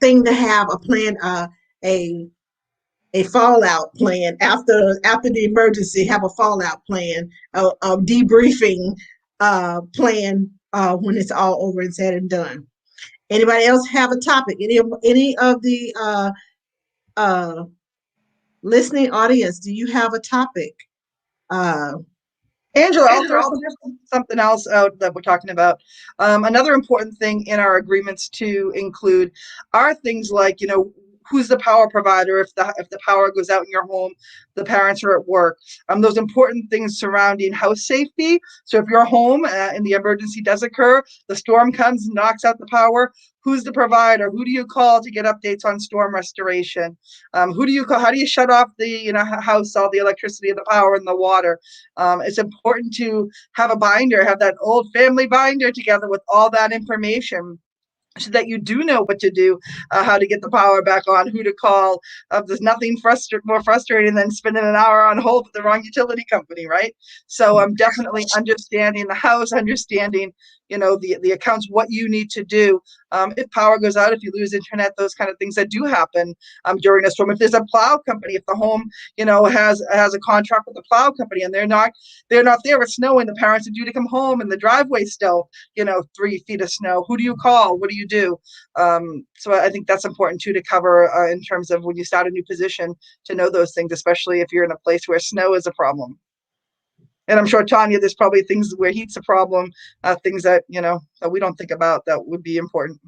thing to have a plan, a a fallout plan after the emergency. Have a fallout plan, a debriefing plan when it's all over and said and done. Anybody else have a topic? Any of the uh, listening audience, do you have a topic? Uh, Angela, I'll throw something else out that we're talking about. Another important thing in our agreements to include are things like, who's the power provider if the power goes out in your home, the parents are at work. Those important things surrounding house safety. So if you're home and the emergency does occur, the storm comes, knocks out the power. Who's the provider? Who do you call to get updates on storm restoration? Who do you call? How do you shut off the house, all the electricity, the power, and the water? It's important to have a binder, have that old family binder together with all that information so that you do know what to do, how to get the power back on, who to call. There's nothing more frustrating than spending an hour on hold with the wrong utility company, right? So I'm definitely understanding the house, understanding, the accounts, what you need to do. If power goes out, if you lose internet, those kind of things that do happen during a storm. If there's a plow company, if the home, has a contract with the plow company and they're not there, it's snowing, the parents are due to come home and the driveway's still, 3 feet of snow. Who do you call? What do you do? So I think that's important too to cover in terms of when you start a new position, to know those things, especially if you're in a place where snow is a problem. And I'm sure, Tanya, there's probably things where heat's a problem, things that, that we don't think about that would be important.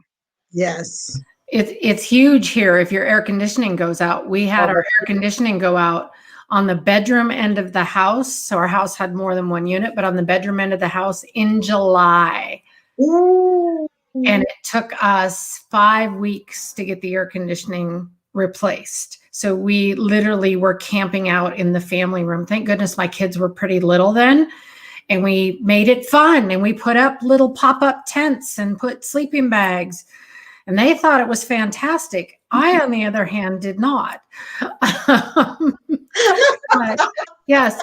yes. It's huge here if your air conditioning goes out. We had our air conditioning go out on the bedroom end of the house. So our house had more than one unit, but on the bedroom end of the house in July. Ooh. And it took us 5 weeks to get the air conditioning replaced. So we literally were camping out in the family room. Thank goodness my kids were pretty little then. And we made it fun. And we put up little pop-up tents and put sleeping bags. And they thought it was fantastic. I, on the other hand, did not. But yes.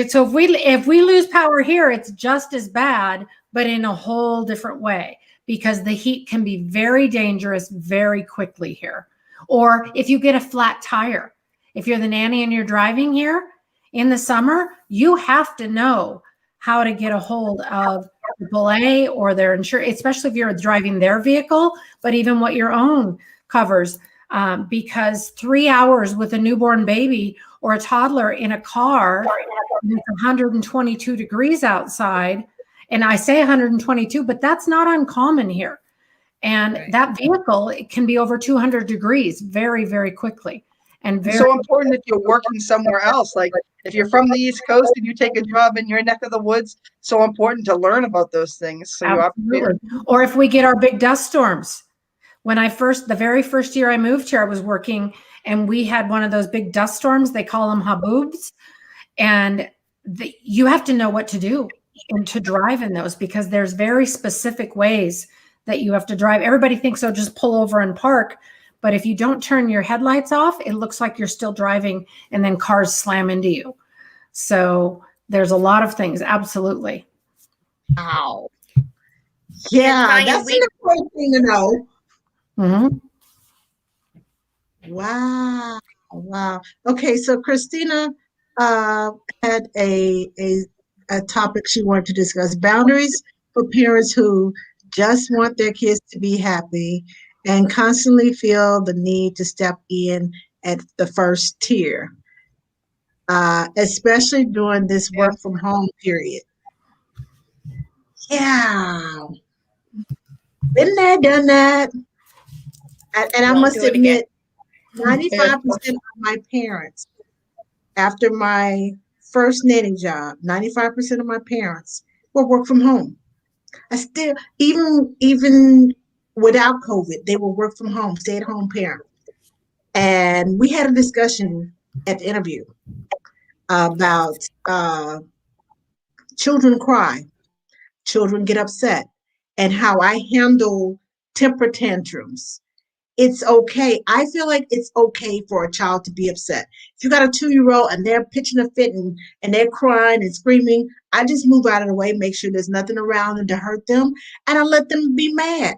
So if we lose power here, it's just as bad, but in a whole different way, because the heat can be very dangerous very quickly here. Or if you get a flat tire, if you're the nanny and you're driving here in the summer, you have to know how to get a hold of AAA or their insurance, especially if you're driving their vehicle, but even what your own covers. Because 3 hours with a newborn baby or a toddler in a car, it's 122 degrees outside. And I say 122, but that's not uncommon here. And that vehicle, it can be over 200 degrees very, very quickly. And very so important if you're working somewhere else. Like if you're from the East Coast and you take a job in your neck of the woods, so important to learn about those things. So absolutely. Or if we get our big dust storms. When the very first year I moved here, I was working and we had one of those big dust storms. They call them haboobs. And you have to know what to do and to drive in those, because there's very specific ways that you have to drive. Everybody thinks, oh, just pull over and park. But if you don't turn your headlights off, it looks like you're still driving and then cars slam into you. So there's a lot of things. Absolutely. Wow. Yeah, that's an important thing to know. Mm-hmm. Wow. Wow. Okay, so Christina had a topic she wanted to discuss: boundaries for parents who just want their kids to be happy and constantly feel the need to step in at the first tier, especially during this work from home period. Yeah. Been there, done that. And I must admit, 95% of my parents, after my first nanny job, 95% of my parents were work from home. I still, even without COVID, they were work from home, stay at home parents. And we had a discussion at the interview about children cry, children get upset, and how I handle temper tantrums It's okay. I feel like it's okay for a child to be upset. If you got a 2-year-old and they're pitching a fit and they're crying and screaming, I just move out of the way, make sure there's nothing around them to hurt them, and I let them be mad.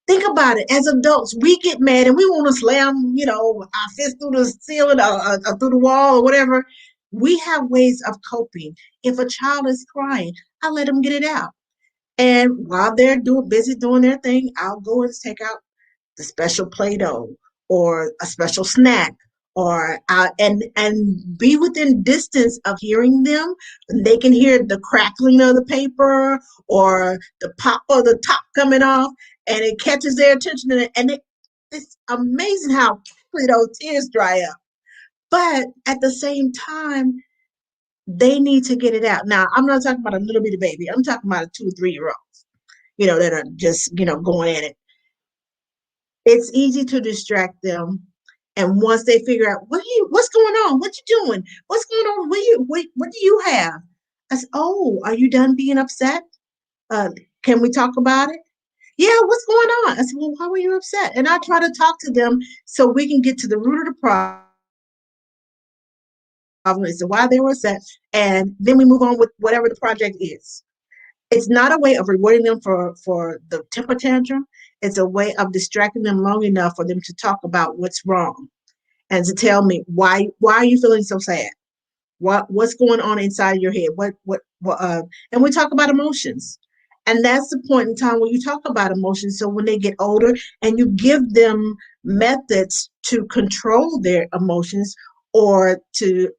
Think about it. As adults, we get mad and we want to slam, our fist through the ceiling or through the wall or whatever. We have ways of coping. If a child is crying, I let them get it out. And while they're busy doing their thing, I'll go and take out the special Play-Doh or a special snack or and be within distance of hearing them. They can hear the crackling of the paper or the pop of the top coming off, and it catches their attention. It's amazing how quickly those tears dry up. But at the same time, they need to get it out. Now, I'm not talking about a little bitty baby. I'm talking about a 2 or 3-year-old, that are just, going at it. It's easy to distract them. And once they figure out what's going on, what you doing, what's going on, what do you have? I said, oh, are you done being upset? Can we talk about it? Yeah, what's going on? I said, well, why were you upset? And I try to talk to them so we can get to the root of the problem as to why they were upset, and then we move on with whatever the project is. It's not a way of rewarding them for the temper tantrum. It's a way of distracting them long enough for them to talk about what's wrong and to tell me why are you feeling so sad? What's going on inside your head? And we talk about emotions. And that's the point in time when you talk about emotions. So when they get older and you give them methods to control their emotions, or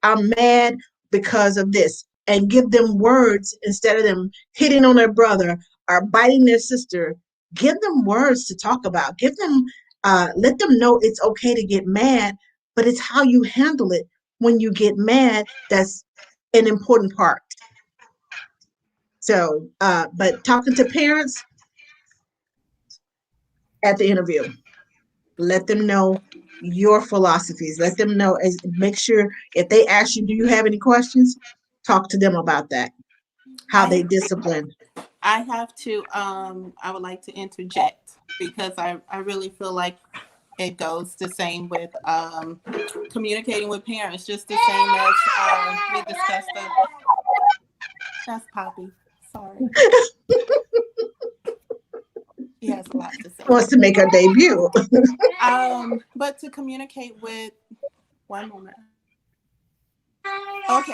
I'm mad because of this, and give them words instead of them hitting on their brother or biting their sister. Give them words to talk about. Let them know it's okay to get mad, but it's how you handle it when you get mad that's an important part. So, but talking to parents at the interview, let them know your philosophies. Let them know, make sure if they ask you, do you have any questions? Talk to them about that, how they discipline. I have to, I would like to interject because I really feel like it goes the same with communicating with parents, just the same as we discussed. That's Poppy. Sorry. He has a lot to say. Wants to make her debut. But to communicate with, one moment. Okay.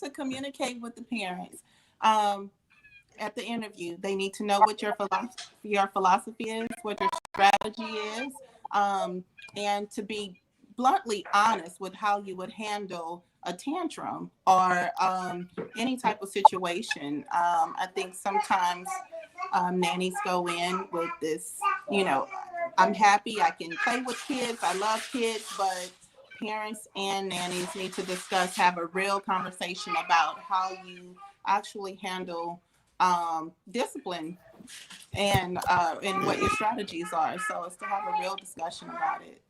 To communicate with the parents. At the interview, they need to know what your philosophy is, what your strategy is, and to be bluntly honest with how you would handle a tantrum or any type of situation. I think sometimes nannies go in with this, I'm happy, I can play with kids, I love kids, but parents and nannies need to have a real conversation about how you actually handle discipline and what your strategies are. So it's to have a real discussion about it.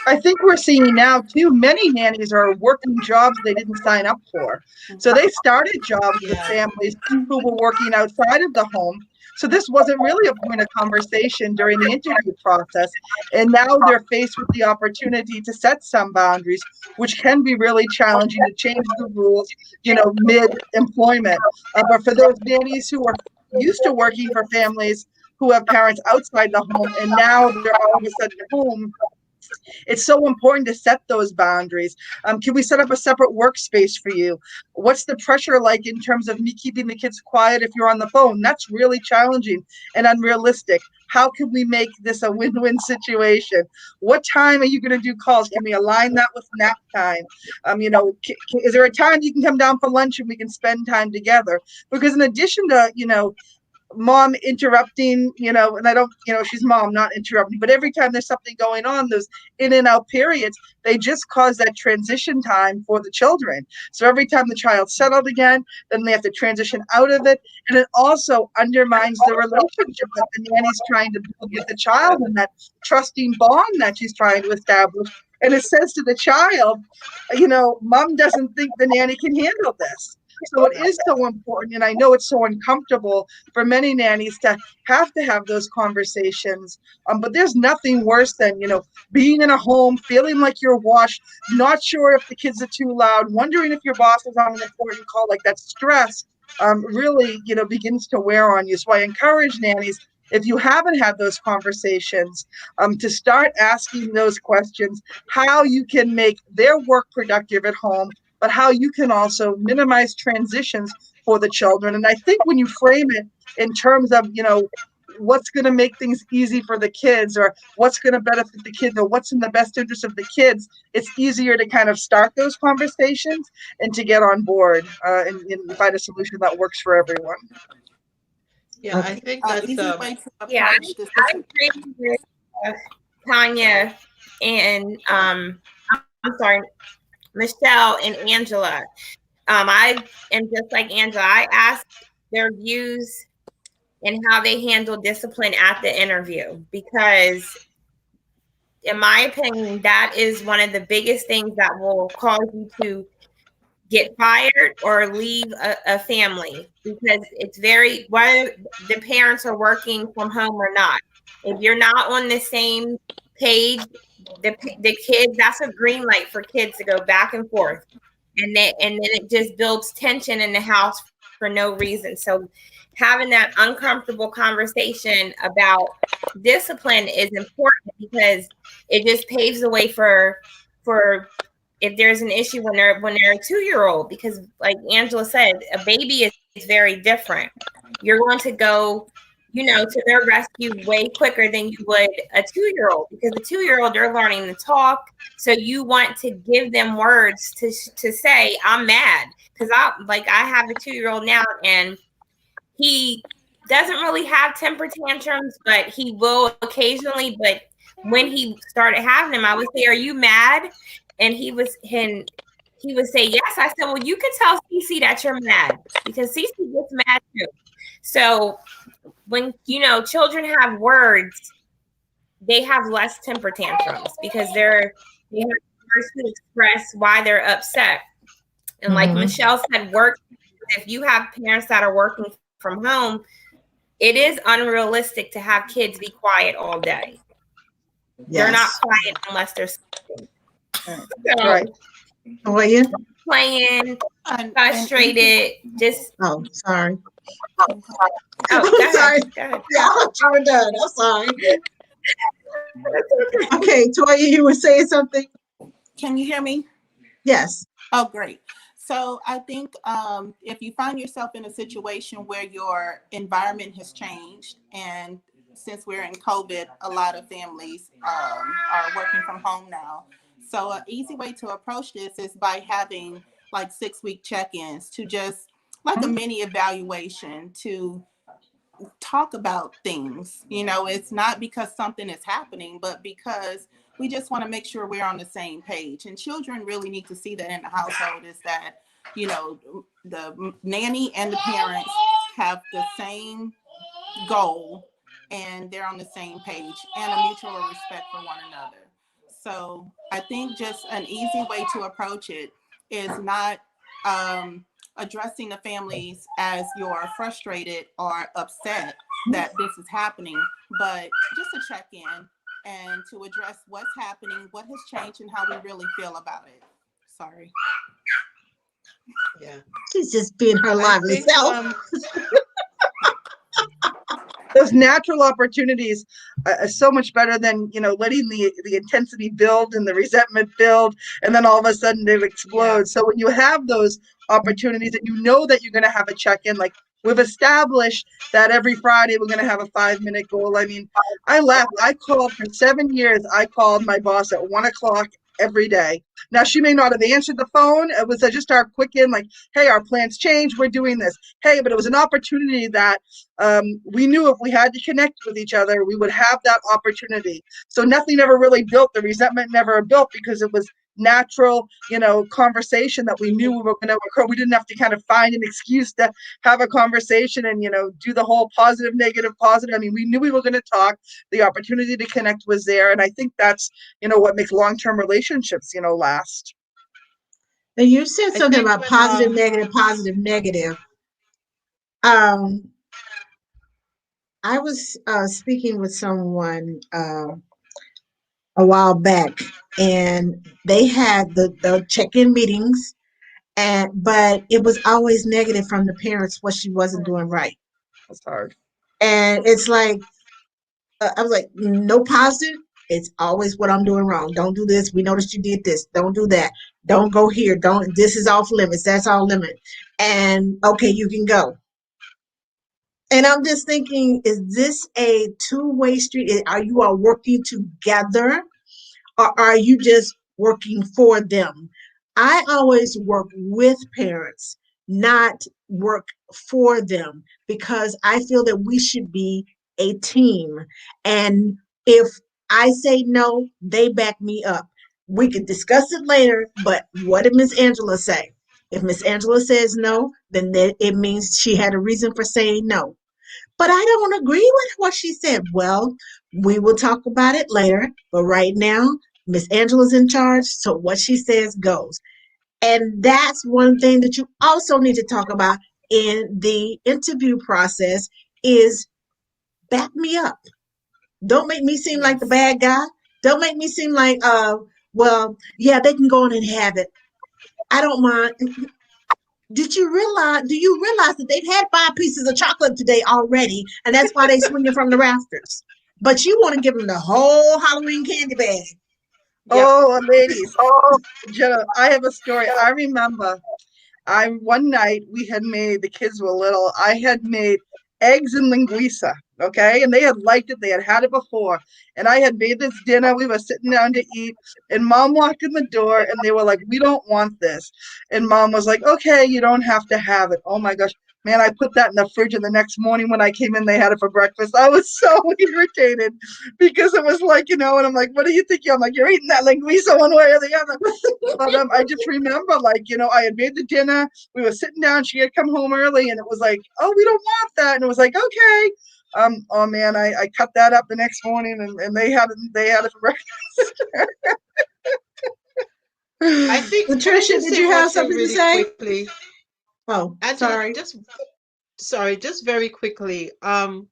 I think we're seeing now too, many nannies are working jobs they didn't sign up for. So they started jobs with families who were working outside of the home. So this wasn't really a point of conversation during the interview process. And now they're faced with the opportunity to set some boundaries, which can be really challenging to change the rules, mid-employment. But for those nannies who are used to working for families who have parents outside the home, and now they're all of a sudden home, it's so important to set those boundaries. Can we set up a separate workspace for you? What's the pressure like in terms of me keeping the kids quiet if you're on the phone? That's really challenging and unrealistic. How can we make this a win-win situation? What time are you going to do calls? Can we align that with nap time? Is there a time you can come down for lunch and we can spend time together? Because in addition to, mom interrupting, and I don't, she's mom, not interrupting, but every time there's something going on, those in and out periods, they just cause that transition time for the children. So every time the child's settled again, then they have to transition out of it. And it also undermines the relationship that the nanny's trying to build with the child and that trusting bond that she's trying to establish. And it says to the child, mom doesn't think the nanny can handle this. So it is so important, and I know it's so uncomfortable for many nannies to have those conversations. But there's nothing worse than, being in a home, feeling like you're watched, not sure if the kids are too loud, wondering if your boss is on an important call. Like that stress really, begins to wear on you. So I encourage nannies, if you haven't had those conversations, to start asking those questions, how you can make their work productive at home, but how you can also minimize transitions for the children. And I think when you frame it in terms of, what's going to make things easy for the kids, or what's going to benefit the kids, or what's in the best interest of the kids, it's easier to kind of start those conversations and to get on board and find a solution that works for everyone. Yeah, I think that's Easy way to Yeah, approach this. I agree with Tanya and I'm sorry, Michelle and Angela. I am just like Angela. I ask their views and how they handle discipline at the interview, because in my opinion, that is one of the biggest things that will cause you to get fired or leave a family, because it's very, whether the parents are working from home or not, if you're not on the same page, the kids, that's a green light for kids to go back and forth, and then it just builds tension in the house for no reason. So having that uncomfortable conversation about discipline is important, because it just paves the way for if there's an issue when they're a 2-year-old, because like Angela said, a baby is very different. You're going to go, to their rescue way quicker than you would a 2-year-old, because a 2-year-old, they're learning to talk. So you want to give them words to say, I'm mad. Because I have a 2-year-old now, and he doesn't really have temper tantrums, but he will occasionally. But when he started having them, I would say, are you mad? And he would say, yes. I said, well, you can tell Cece that you're mad, because Cece gets mad too. So when, children have words, they have less temper tantrums, because they have words to express why they're upset. And like Michelle said, if you have parents that are working from home, it is unrealistic to have kids be quiet all day. Yes. They're not quiet unless they're sleeping. So, right. How are you? Playing, frustrated, just. Oh, sorry. Oh, I'm sorry. Go ahead. Yeah, I'm done. I'm sorry. Okay, Toya, you were saying something? Can you hear me? Yes. Oh, great. So I think if you find yourself in a situation where your environment has changed, and since we're in COVID, a lot of families are working from home now. So an easy way to approach this is by having like 6-week check-ins, to just like a mini evaluation, to talk about things. It's not because something is happening, but because we just want to make sure we're on the same page. And children really need to see that in the household, is that, the nanny and the parents have the same goal, and they're on the same page, and a mutual respect for one another. So I think just an easy way to approach it is not addressing the families as you're frustrated or upset that this is happening, but just to check in and to address what's happening, what has changed, and how we really feel about it. Sorry. Yeah. She's just being her lively self. Those natural opportunities are so much better than, letting the intensity build and the resentment build, and then all of a sudden it explodes. So when you have those opportunities, and that you're going to have a check-in, like we've established that every Friday we're going to have a 5-minute goal. I mean, I called for 7 years. I called my boss at 1:00 every day. Now, she may not have answered the phone. It was just our quick in, like, hey, our plans changed. We're doing this. Hey, but it was an opportunity that we knew if we had to connect with each other, we would have that opportunity. So nothing ever really built. The resentment never built, because it was natural, conversation that we knew we were going to occur. We didn't have to kind of find an excuse to have a conversation and, do the whole positive, negative, positive. I mean, we knew we were going to talk. The opportunity to connect was there. And I think that's, what makes long-term relationships, last. And you said I something think about when positive, negative, positive, negative. Um, I was speaking with someone a while back, and they had the check-in meetings, but it was always negative from the parents what she wasn't doing right. That's hard. And it's like I was like, no positive. It's always what I'm doing wrong. Don't do this. We noticed you did this. Don't do that. Don't go here. Don't. This is off limits. That's off limit. And okay, you can go. And I'm just thinking, is this a two-way street? Are you all working together, or are you just working for them? I always work with parents, not work for them, because I feel that we should be a team. And if I say no, they back me up. We could discuss it later, but what did Miss Angela say? If Miss Angela says no, then it means she had a reason for saying no. But I don't agree with what she said. Well, we will talk about it later. But right now, Miss Angela's in charge. So what she says goes. And that's one thing that you also need to talk about in the interview process is back me up. Don't make me seem like the Yes. bad guy. Don't make me seem like, well, yeah, they can go on and have it. I don't mind. Do you realize that they've had 5 pieces of chocolate today already, and that's why they swinging from the rafters? But you want to give them the whole Halloween candy bag. Yep. Oh, ladies, Jenna, I have a story. I remember one night we had made, the kids were little, I had made eggs and linguiça, okay? And they had liked it, they had it before. And I had made this dinner, we were sitting down to eat, and mom walked in the door and they were like, we don't want this. And mom was like, okay, you don't have to have it. Oh my gosh. Man, I put that in the fridge, and the next morning when I came in, they had it for breakfast. I was so irritated because it was like, and I'm like, what are you thinking? I'm like, you're eating that linguiça one way or the other. But I just remember, like, I had made the dinner. We were sitting down. She had come home early, and it was like, oh, we don't want that. And it was like, okay. Oh man, I cut that up the next morning, and they had it for breakfast. I think, can I Patricia, just did say you one have thing something to really say? quickly? Oh, Angela, sorry. just very quickly. The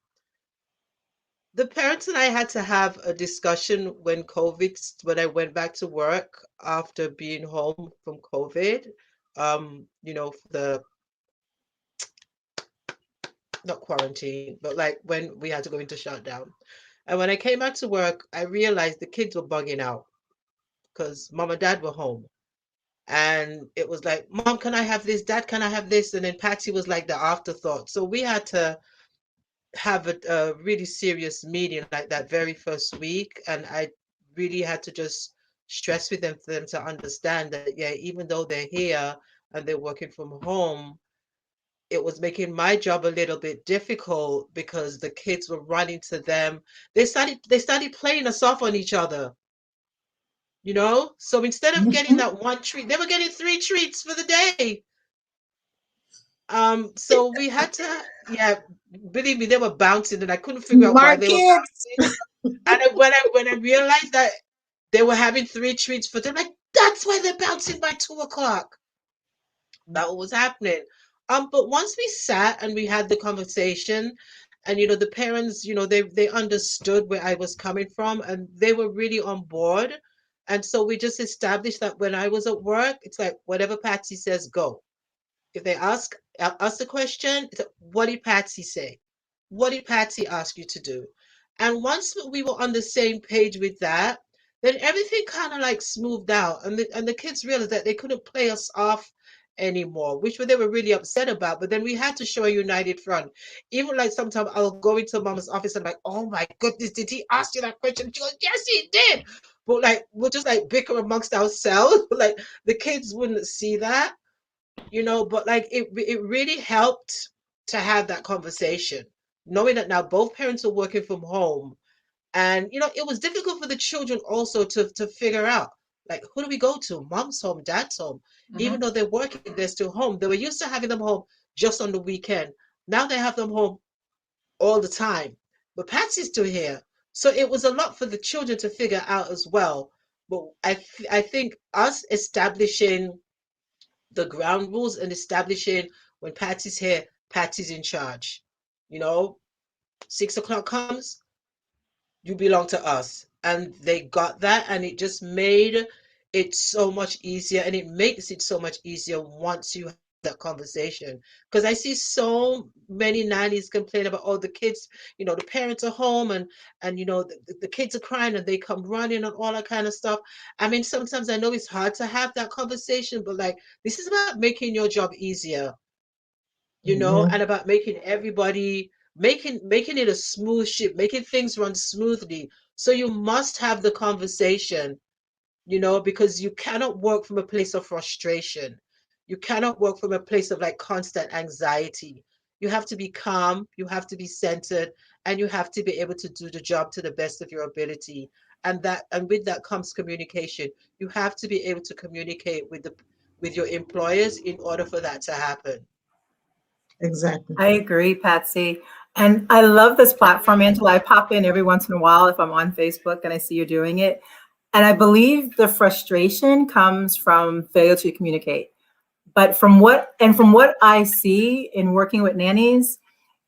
parents and I had to have a discussion when when I went back to work after being home from COVID. For the not quarantine, but like when we had to go into shutdown. And when I came back to work, I realized the kids were bugging out because mom and dad were home. And it was like, Mom, can I have this? Dad, can I have this? And then Patsy was like the afterthought. So we had to have a really serious meeting like that very first week. And I really had to just stress with them for them to understand that, yeah, even though they're here and they're working from home, it was making my job a little bit difficult because the kids were running to them. They started playing us off on each other. So instead of getting that one treat, they were getting 3 treats for the day. So we had to, yeah, believe me, they were bouncing, and I couldn't figure out why Smart they were kids. bouncing. And when I realized that they were having 3 treats for them, like that's why they're bouncing by 2 o'clock. That was happening. But once we sat and we had the conversation, and the parents, they understood where I was coming from, and they were really on board. And so we just established that when I was at work, it's like whatever Patsy says, go. If they ask us the question, it's like, what did Patsy say? What did Patsy ask you to do? And once we were on the same page with that, then everything kind of like smoothed out, and the kids realized that they couldn't play us off anymore, which they were really upset about. But then we had to show a united front. Even like sometimes I'll go into mama's office and like, oh my goodness, did he ask you that question? She goes, yes, he did. But like we'll just like bicker amongst ourselves. Like the kids wouldn't see that, but like it really helped to have that conversation, knowing that now both parents are working from home. And it was difficult for the children also to figure out, like, who do we go to? Mom's home, dad's home. Even though they're working, they're still home. They were used to having them home just on the weekend. Now they have them home all the time. But Patsy's still here, so it was a lot for the children to figure out as well. But I think us establishing the ground rules and establishing when Patsy's here, Patsy's in charge. You know, 6 o'clock comes, you belong to us. And they got that, and it just made it so much easier, and it makes it so much easier once you have that conversation. Because I see so many nannies complain about, oh, the kids, the parents are home, and the kids are crying and they come running and all that kind of stuff. I mean, sometimes I know it's hard to have that conversation, but like, this is about making your job easier, and about making everybody, making it a smooth ship, making things run smoothly. So you must have the conversation, because you cannot work from a place of frustration. You cannot work from a place of like constant anxiety. You have to be calm, you have to be centered, and you have to be able to do the job to the best of your ability. And with that comes communication. You have to be able to communicate with your employers in order for that to happen. Exactly. I agree, Patsy. And I love this platform, Angela. I pop in every once in a while if I'm on Facebook and I see you doing it. And I believe the frustration comes from failure to communicate. But from what I see in working with nannies,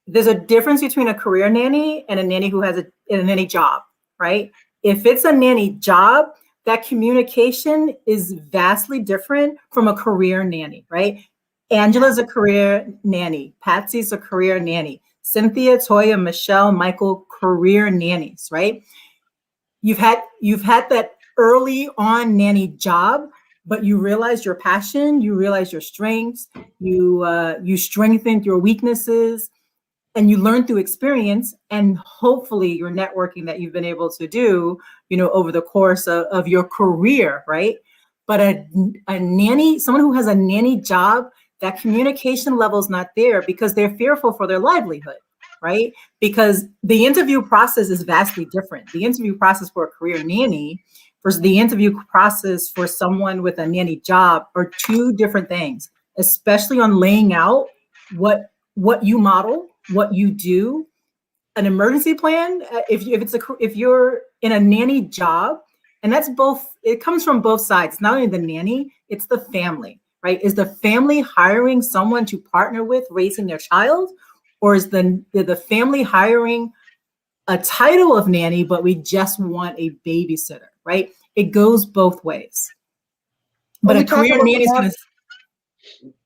there's a difference between a career nanny and a nanny who has a nanny job, right? If it's a nanny job, that communication is vastly different from a career nanny, right? Angela's a career nanny. Patsy's a career nanny. Cynthia, Toya, Michelle, Michael, career nannies, right? You've had that early on nanny job, but you realize your passion, you realize your strengths, you strengthened your weaknesses, and you learn through experience, and hopefully your networking that you've been able to do, over the course of your career, right? But a nanny, someone who has a nanny job, that communication level is not there because they're fearful for their livelihood, right? Because the interview process is vastly different. The interview process for a career nanny versus the interview process for someone with a nanny job are two different things, especially on laying out what you model, what you do. An emergency plan, if you're in a nanny job, and that's both, it comes from both sides. Not only the nanny, it's the family, right? Is the family hiring someone to partner with raising their child, or is the family hiring a title of nanny, but we just want a babysitter, right? It goes both ways. But a career nanny is going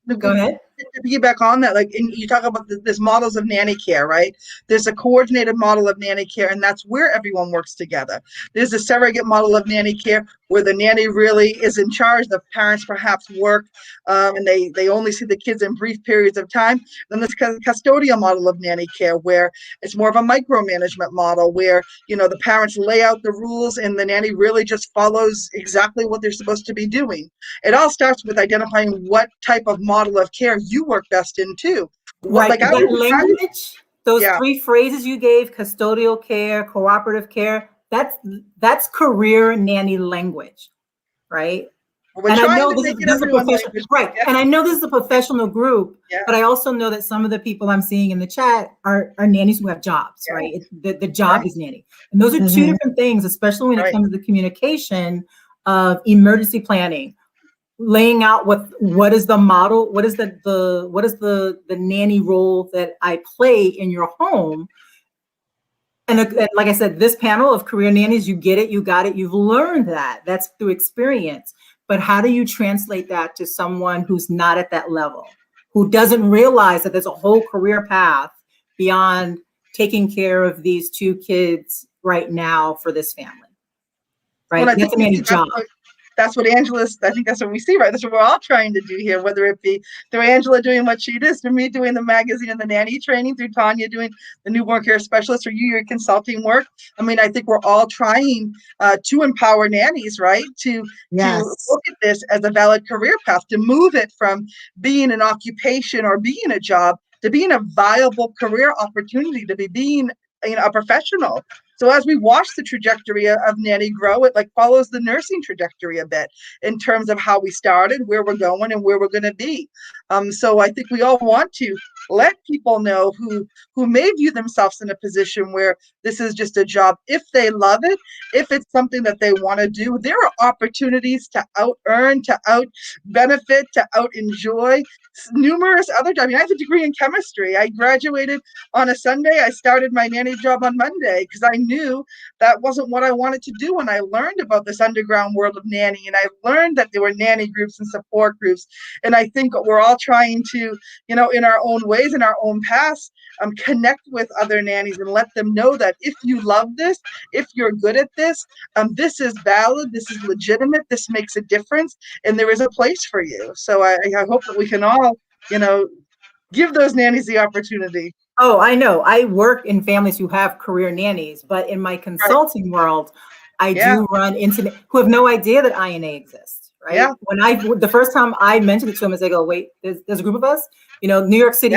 to go ahead. To piggyback on that, like, and you talk about there's models of nanny care, right? There's a coordinated model of nanny care, and that's where everyone works together. There's a surrogate model of nanny care where the nanny really is in charge. The parents perhaps work, and they only see the kids in brief periods of time. Then there's custodial model of nanny care where it's more of a micromanagement model where, the parents lay out the rules and the nanny really just follows exactly what they're supposed to be doing. It all starts with identifying what type of model of care you work best in too. Right, like that language, those three phrases you gave, custodial care, cooperative care, that's career nanny language, right? And I know this is a professional, right? Yeah. And I know this is a professional group, but I also know that some of the people I'm seeing in the chat are nannies who have jobs, right? The job is nanny, and those are two different things, especially when it comes to the communication of emergency planning. Laying out what is the model, what is the nanny role that I play in your home. And like I said, this panel of career nannies, you get it, you got it, you've learned that. That's through experience. But how do you translate that to someone who's not at that level, who doesn't realize that there's a whole career path beyond taking care of these two kids right now for this family, right? Well, that's a nanny job. That's what Angela's, I think that's what we see, right? That's what we're all trying to do here, whether it be through Angela doing what she does, through me doing the magazine and the nanny training, through Tanya doing the newborn care specialist, or your consulting work. I mean, I think we're all trying to empower nannies, right? To look at this as a valid career path, to move it from being an occupation or being a job to being a viable career opportunity, to be being a professional. So as we watch the trajectory of Nanny grow, it like follows the nursing trajectory a bit in terms of how we started, where we're going, and where we're going to be. So I think we all want to let people know who may view themselves in a position where this is just a job. If they love it, if it's something that they want to do, there are opportunities to out earn, to out benefit, to out enjoy numerous other jobs. I mean, I have a degree in chemistry. I graduated on a Sunday. I started my nanny job on Monday because I knew that wasn't what I wanted to do. And I learned about this underground world of nanny, and I learned that there were nanny groups and support groups. And I think we're all trying to, in our own ways, in our own paths, connect with other nannies and let them know that if you love this, if you're good at this is valid, this is legitimate, this makes a difference, and there is a place for you. So I hope that we can all, give those nannies the opportunity. Oh, I know. I work in families who have career nannies, but in my consulting world, I do run into who have no idea that INA exists, right? Yeah. When the first time I mentioned it to them, as they go, wait, there's a group of us, New York City,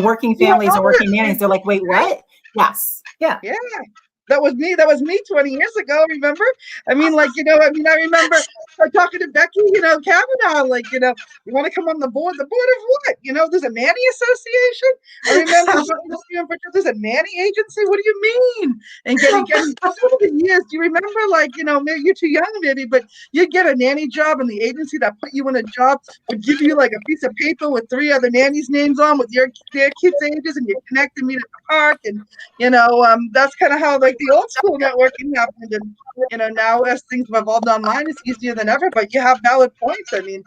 working families and working nannies. They're like, wait, what? Yes. Yeah. Yeah. That was me 20 years ago, remember? I remember talking to Becky, Kavanaugh, you want to come on the board? The board of what? There's a nanny association. I remember there's a nanny agency. What do you mean? And getting over the years, do you remember, maybe you're too young, maybe, but you'd get a nanny job and the agency that put you in a job would give you like a piece of paper with 3 other nannies' names on with their kids' ages, and you connect and meet at the park. And, that's kind of how the old school networking happened. And, now as things have evolved online, it's easier than ever, but you have valid points. I mean,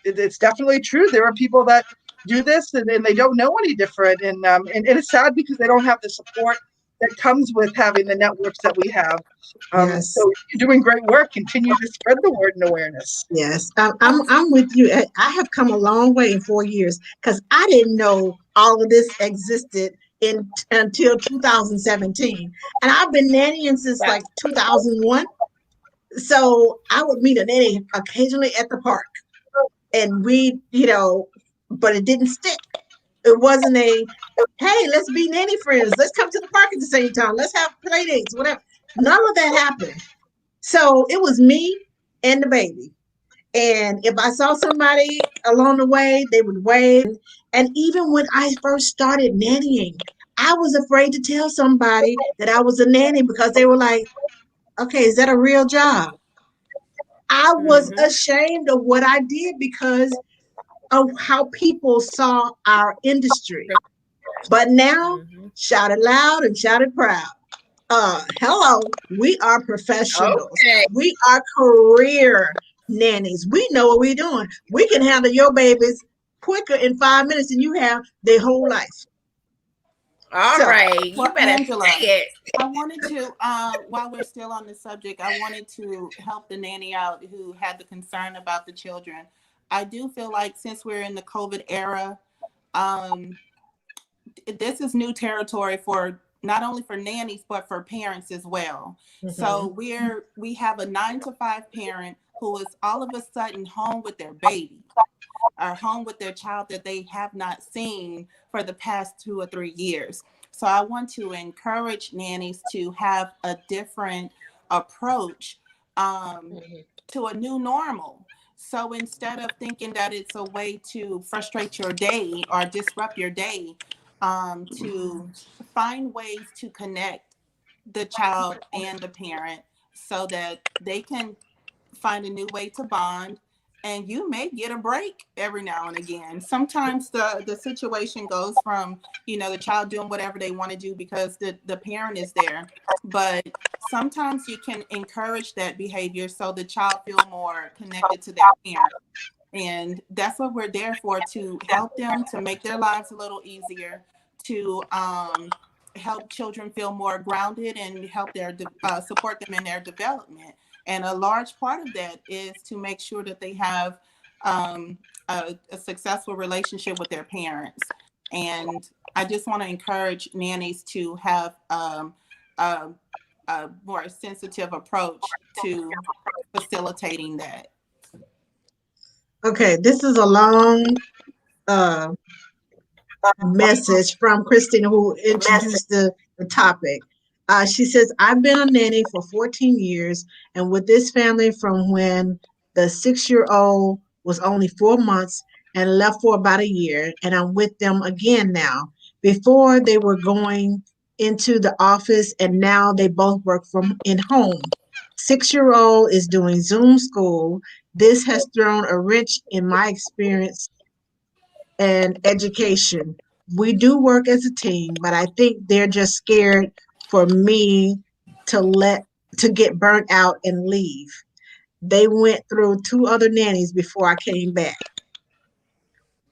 it's definitely true. There are people that do this and they don't know any different. And it's sad because they don't have the support that comes with having the networks that we have. Yes. So you're doing great work. Continue to spread the word and awareness. Yes, I'm with you. I have come a long way in 4 years because I didn't know all of this existed until 2017, and I've been nannying since like 2001. So I would meet a nanny occasionally at the park, and we, but it didn't stick. It wasn't a, hey, let's be nanny friends. Let's come to the park at the same time. Let's have play dates, whatever. None of that happened. So it was me and the baby. And if I saw somebody along the way, they would wave. And even when I first started nannying, I was afraid to tell somebody that I was a nanny because they were like, okay, is that a real job? I was ashamed of what I did because of how people saw our industry. But now, shout it loud and shout it proud. Hello, we are professionals. Okay. We are career nannies. We know what we're doing. We can handle your babies quicker in 5 minutes than you have their whole life. All right, you Well, better Angela, say it. I wanted to, while we're still on the subject, I wanted to help the nanny out who had the concern about the children. I do feel like since we're in the COVID era, this is new territory for not only for nannies but for parents as well. So we have a 9 to 5 parent who is all of a sudden home with their baby or home with their child that they have not seen for the past 2 or 3 years. So I want to encourage nannies to have a different approach to a new normal. So instead of thinking that it's a way to frustrate your day or disrupt your day, to find ways to connect the child and the parent so that they can find a new way to bond. And you may get a break every now and again. Sometimes the situation goes from, the child doing whatever they want to do because the parent is there. But sometimes you can encourage that behavior so the child feel more connected to their parent. And that's what we're there for, to help them, to make their lives a little easier, to help children feel more grounded and help support them in their development. And a large part of that is to make sure that they have a successful relationship with their parents. And I just want to encourage nannies to have a more sensitive approach to facilitating that. Okay, this is a long message from Christina, who introduced the topic. She says, I've been a nanny for 14 years and with this family from when the 6-year-old was only 4 months and left for about a year. And I'm with them again now. Before they were going into the office and now they both work from in home. 6-year-old is doing Zoom school. This has thrown a wrench in my experience and education. We do work as a team, but I think they're just scared for me to let to get burnt out and leave. They went through 2 other nannies before I came back.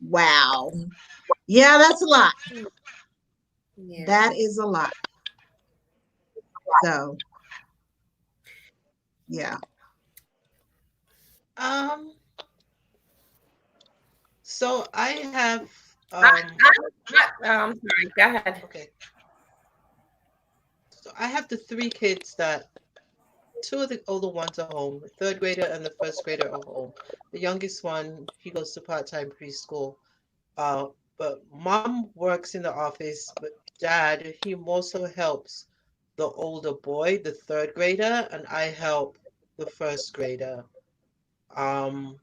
Wow. Yeah, that's a lot. Yeah. That is a lot. So, yeah. Um, so I have I'm sorry. Go ahead. okay. So I have the 3 kids that 2 of the older ones are home. The third grader and the first grader are home. The youngest one, he goes to part-time preschool. Uh, but mom works in the office, but dad, he also helps the older boy, the third grader, and I help the first grader. Um,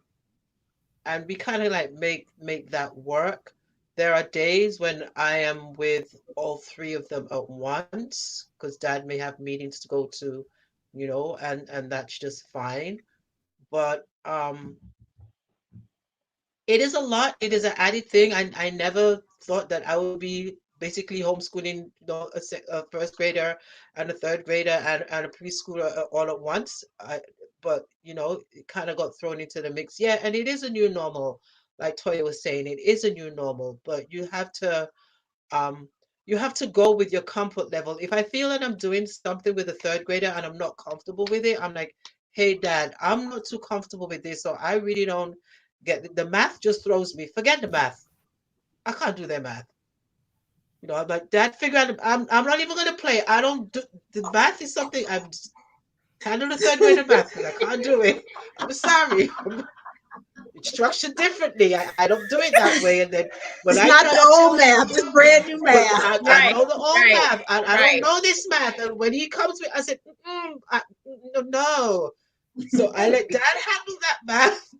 and we kind of like make that work. There are days when I am with all 3 of them at once because dad may have meetings to go to, and that's just fine. But it is a lot. It is an added thing. I never thought that I would be basically homeschooling, a first grader and a third grader and a preschooler all at once. But it kind of got thrown into the mix. Yeah, and it is a new normal. Like Toya was saying, it is a new normal. But um, you have to go with your comfort level. If I feel that I'm doing something with a third grader and I'm not comfortable with it, I'm like, hey, dad, I'm not too comfortable with this. So I really don't get the math just throws me. Forget the math. I can't do their math. I'm like, dad, figure out, I'm not even going to play. I don't do the math is something I'm handle the third grader math because I can't do it. I'm sorry. It's structured differently. I don't do it that way. And then when It's I not try the to old tell math, it's brand new But math. I Right. know the old Right. math. I don't Right. know this math. And when he comes with, I said, no. So I let dad handle that math,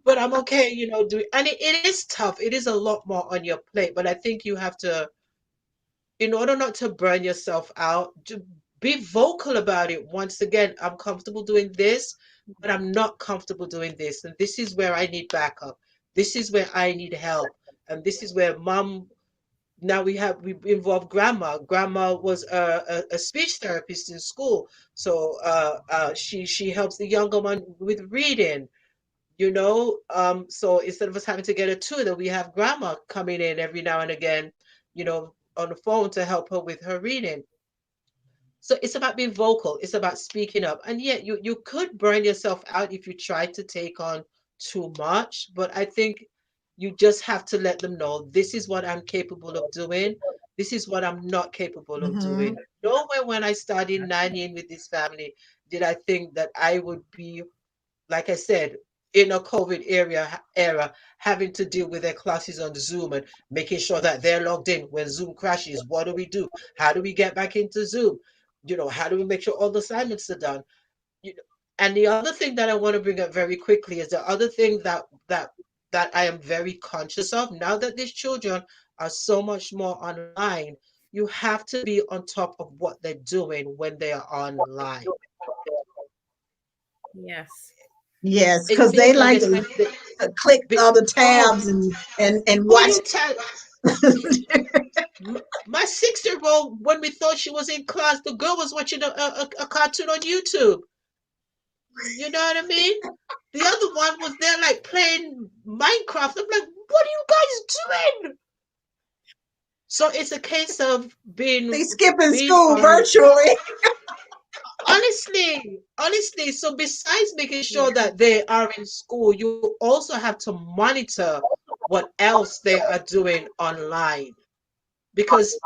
but I'm okay, doing, and it is tough. It is a lot more on your plate, but I think you have to, in order not to burn yourself out, to be vocal about it. Once again, I'm comfortable doing this, but I'm not comfortable doing this. And this is where I need backup. This is where I need help. And this is where mom now we involve grandma. Grandma was a speech therapist in school, so she helps the younger one with reading. So instead of us having to get a tutor, we have grandma coming in every now and again, on the phone to help her with her reading. So it's about being vocal. It's about speaking up. And yet you could burn yourself out if you try to take on too much. But I think you just have to let them know this is what I'm capable of doing. This is what I'm not capable of Hmm. doing. Nowhere when I started nannying with this family did I think that I would be, like I said, in a COVID era, having to deal with their classes on Zoom and making sure that they're logged in when Zoom crashes. What do we do? How do we get back into Zoom? How do we make sure all the assignments are done? You know, and the other thing that I want to bring up very quickly is the other thing that I am very conscious of now that these children are so much more online. You have to be on top of what they're doing when they are online. Yes. Yes, It because they feels like like to click other oh, tabs and who watch. you tell? My 6-year-old, when we thought she was in class, the girl was watching a cartoon on YouTube. You know what I mean? The other one was there like playing Minecraft. I'm like, what are you guys doing? So it's a case of They being skipping being school on virtually. honestly. So besides making Yeah. sure that they are in school, you also have to monitor what else they are doing online because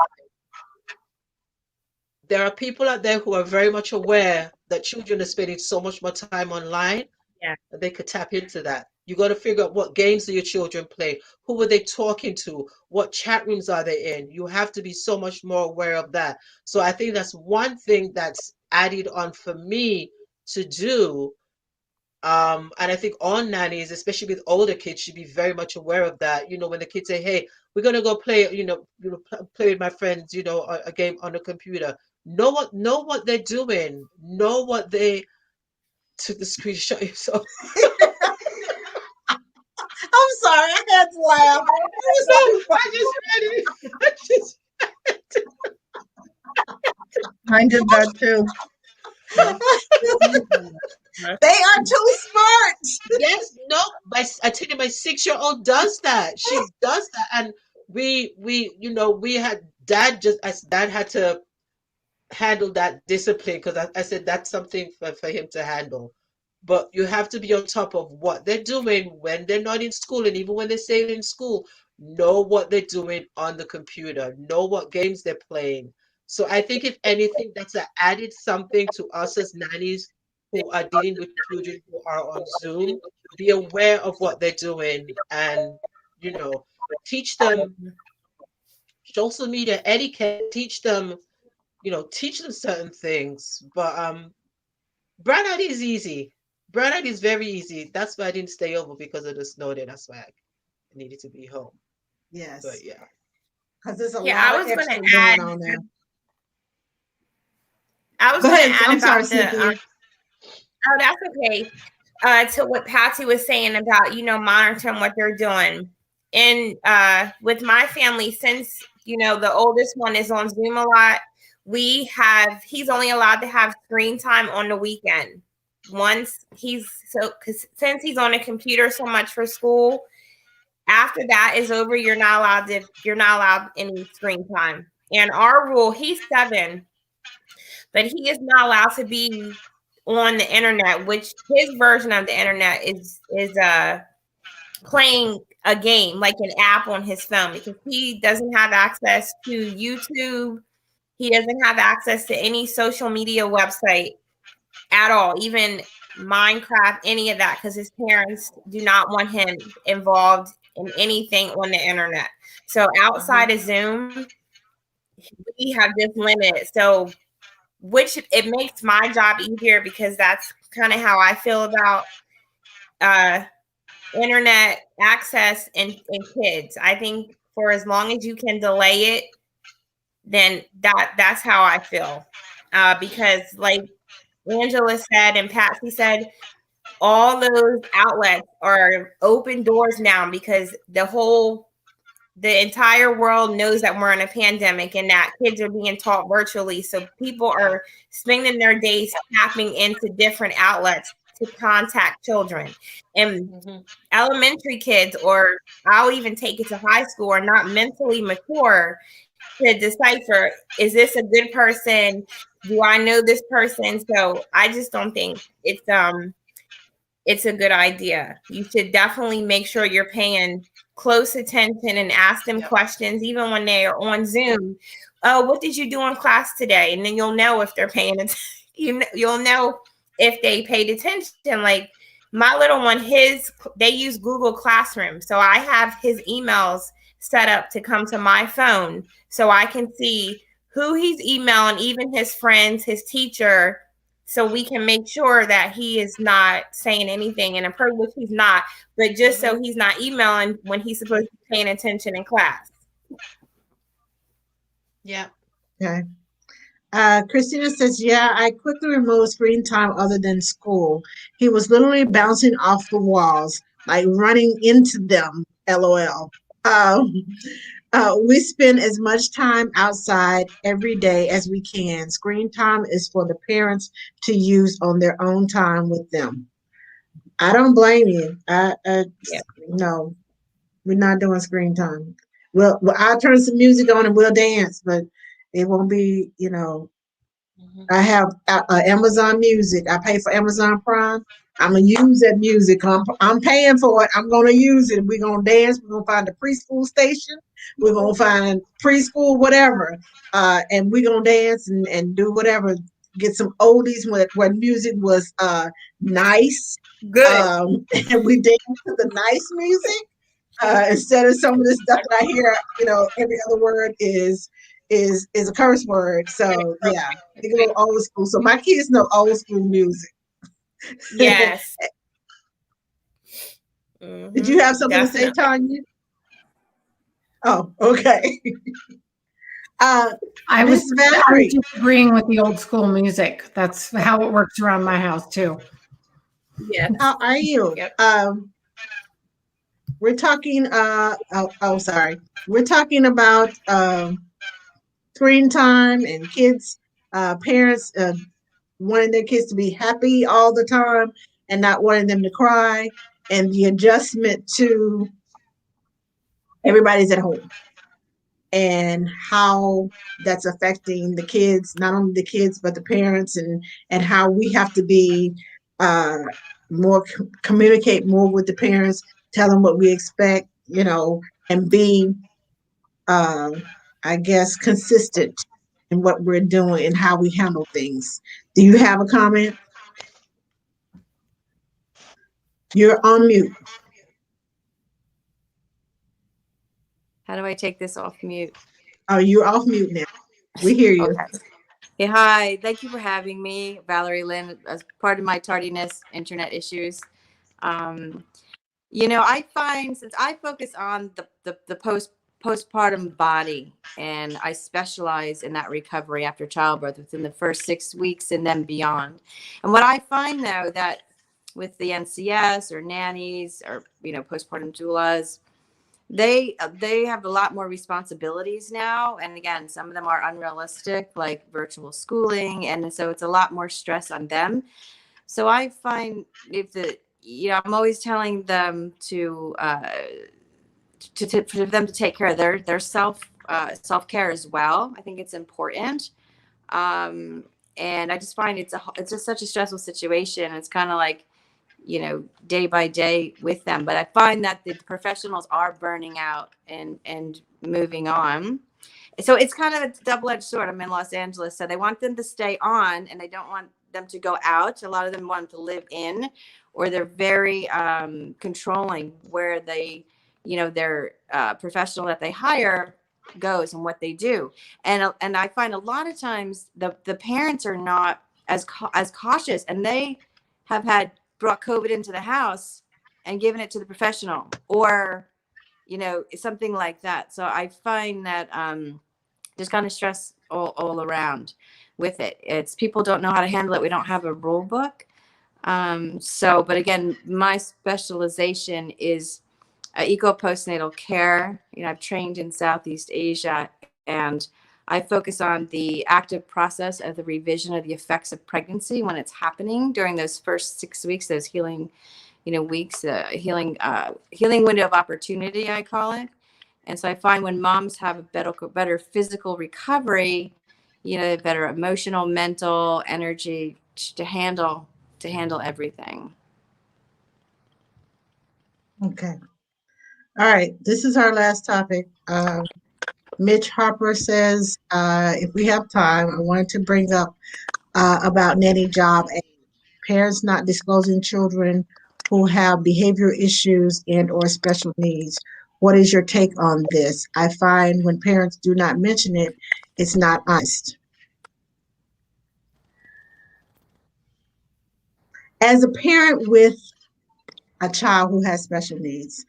there are people out there who are very much aware that children are spending so much more time online Yeah. that they could tap into that. You got to figure out what games do your children play, who are they talking to, what chat rooms are they in. You have to be so much more aware of that. So I think that's one thing that's added on for me to do. And I think all nannies, especially with older kids, should be very much aware of that. You know, when the kids say, "Hey, we're gonna go play," play with my friends, a game on the computer. Know what they're doing. Know what they took the screenshot yourself. I'm sorry, I had to laugh. No, I just read it. I just I did that too. They are too smart. Yes, no, I tell you, my 6-year-old does that. She does that, and we had dad had to handle that discipline because I said that's something for him to handle. But you have to be on top of what they're doing when they're not in school, and even when they stay in school, know what they're doing on the computer, know what games they're playing. So I think if anything, that's an added something to us as nannies who are dealing with children who are on Zoom. Be aware of what they're doing and you know teach them social media etiquette, teach them certain things. But Brad is easy. Brad is very easy. That's why I didn't stay over because of the snow day. That's why I needed to be home. Yes, But yeah. because there's a Yeah, lot I of was going extra to add. going on there. I was Go going to ahead. add I'm sorry, about the. Cynthia. Oh, that's okay. To what Patsy was saying about monitoring what they're doing, and with my family, since the oldest one is on Zoom a lot, he's only allowed to have screen time on the weekend. Once because since he's on a computer so much for school, after that is over, you're not allowed any screen time. And our rule, he's 7, but he is not allowed to be on the internet, which his version of the internet is playing a game, like an app on his phone, because he doesn't have access to YouTube. He doesn't have access to any social media website at all, even Minecraft, any of that, because his parents do not want him involved in anything on the internet. So outside of Zoom, we have this limit. So which it makes my job easier because that's kind of how I feel about internet access and kids. I think for as long as you can delay it, then that's how I feel. Because like Angela said and Patsy said, all those outlets are open doors now because the entire world knows that we're in a pandemic and that kids are being taught virtually. So people are spending their days tapping into different outlets to contact children. And elementary kids, or I'll even take it to high school, are not mentally mature to decipher, is this a good person? Do I know this person? So I just don't think it's a good idea. You should definitely make sure you're paying close attention and ask them questions, even when they are on Zoom. Oh, what did you do in class today? And then you'll know if they're paying attention. You'll know if they paid attention. Like my little one, they use Google Classroom. So I have his emails set up to come to my phone so I can see who he's emailing, even his friends, his teacher, so we can make sure that he is not saying anything inappropriate, which he's not, but just so he's not emailing when he's supposed to be paying attention in class. Yeah. Okay. Christina says, yeah, I quickly removed screen time other than school. He was literally bouncing off the walls, like running into them, LOL. We spend as much time outside every day as we can. Screen time is for the parents to use on their own time with them. I don't blame you. No, we're not doing screen time. Well, I'll turn some music on and we'll dance, but it won't be, I have Amazon Music. I pay for Amazon Prime. I'm gonna use that music. I'm paying for it. I'm gonna use it. We're gonna dance. We're gonna find a preschool station. We're gonna find preschool whatever, and we're gonna dance and do whatever. get some oldies when music was nice. Good. And we dance to the nice music instead of some of the stuff that I hear. Every other word is a curse word. So yeah, they go old school. So my kids know old school music. Yes. Did you have something to say, Definitely. Tanya? Oh, okay. I was Miss Valerie. just agreeing with the old school music. That's how it works around my house too. Yes. How are you? Yep. We're talking sorry. We're talking about screen time and kids, parents wanting their kids to be happy all the time and not wanting them to cry, and the adjustment to everybody's at home and how that's affecting the kids, not only the kids but the parents, and how we have to be uh more communicate more with the parents, tell them what we expect, and be uh I guess consistent in what we're doing and how we handle things. Do you have a comment? You're on mute. How do I take this off mute? Oh, you're off mute now. We hear you. Okay. Hey, hi. Thank you for having me, Valerie Lynn. As part of my tardiness, internet issues. I find since I focus on the postpartum body, and I specialize in that recovery after childbirth within the first 6 weeks and then beyond. And what I find though that with the NCS or nannies or postpartum doulas, they have a lot more responsibilities now, and again, some of them are unrealistic, like virtual schooling, and so it's a lot more stress on them. So I find I'm always telling them for them to take care of their self-care as well. I think it's important. And I just find it's just such a stressful situation. It's kind of like, day by day with them. But I find that the professionals are burning out and moving on. So it's kind of a double-edged sword. I'm in Los Angeles, so they want them to stay on and they don't want them to go out. A lot of them want them to live in, or they're very controlling where their professional that they hire goes and what they do. And I find a lot of times the parents are not as cautious, and they have brought COVID into the house and given it to the professional, or something like that. So I find that there's kind of stress all around with it. It's people don't know how to handle it. We don't have a rule book. But again, my specialization is eco postnatal care. I've trained in Southeast Asia, and I focus on the active process of the revision of the effects of pregnancy when it's happening during those first 6 weeks, those healing, weeks, healing window of opportunity, I call it. And so I find when moms have a better physical recovery, better emotional, mental energy to handle everything. Okay. All right. This is our last topic. Mitch Harper says, if we have time, I wanted to bring up about nanny job and parents not disclosing children who have behavioral issues and or special needs. What is your take on this? I find when parents do not mention it, it's not honest. As a parent with a child who has special needs,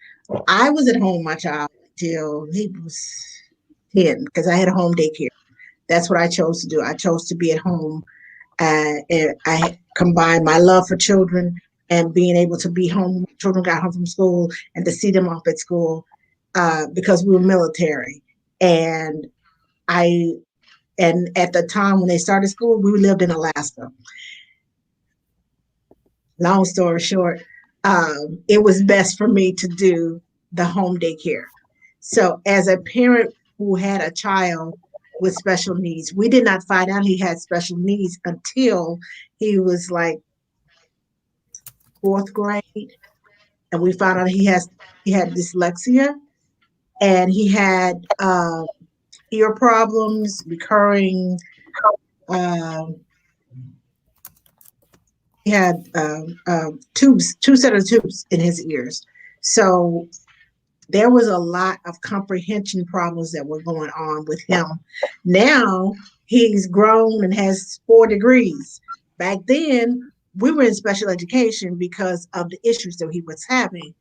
I was at home with my child until he was 10 because I had a home daycare. That's what I chose to do. I chose to be at home. And I combined my love for children and being able to be home when children got home from school and to see them off at school because we were military. And at the time when they started school, we lived in Alaska. Long story short, it was best for me to do the home daycare. So as a parent who had a child with special needs, we did not find out he had special needs until he was like 4th grade. And we found out he had dyslexia, and he had ear problems, recurring he had tubes, two set of tubes in his ears. So there was a lot of comprehension problems that were going on with him. Now he's grown and has 4 degrees. Back then, we were in special education because of the issues that he was having.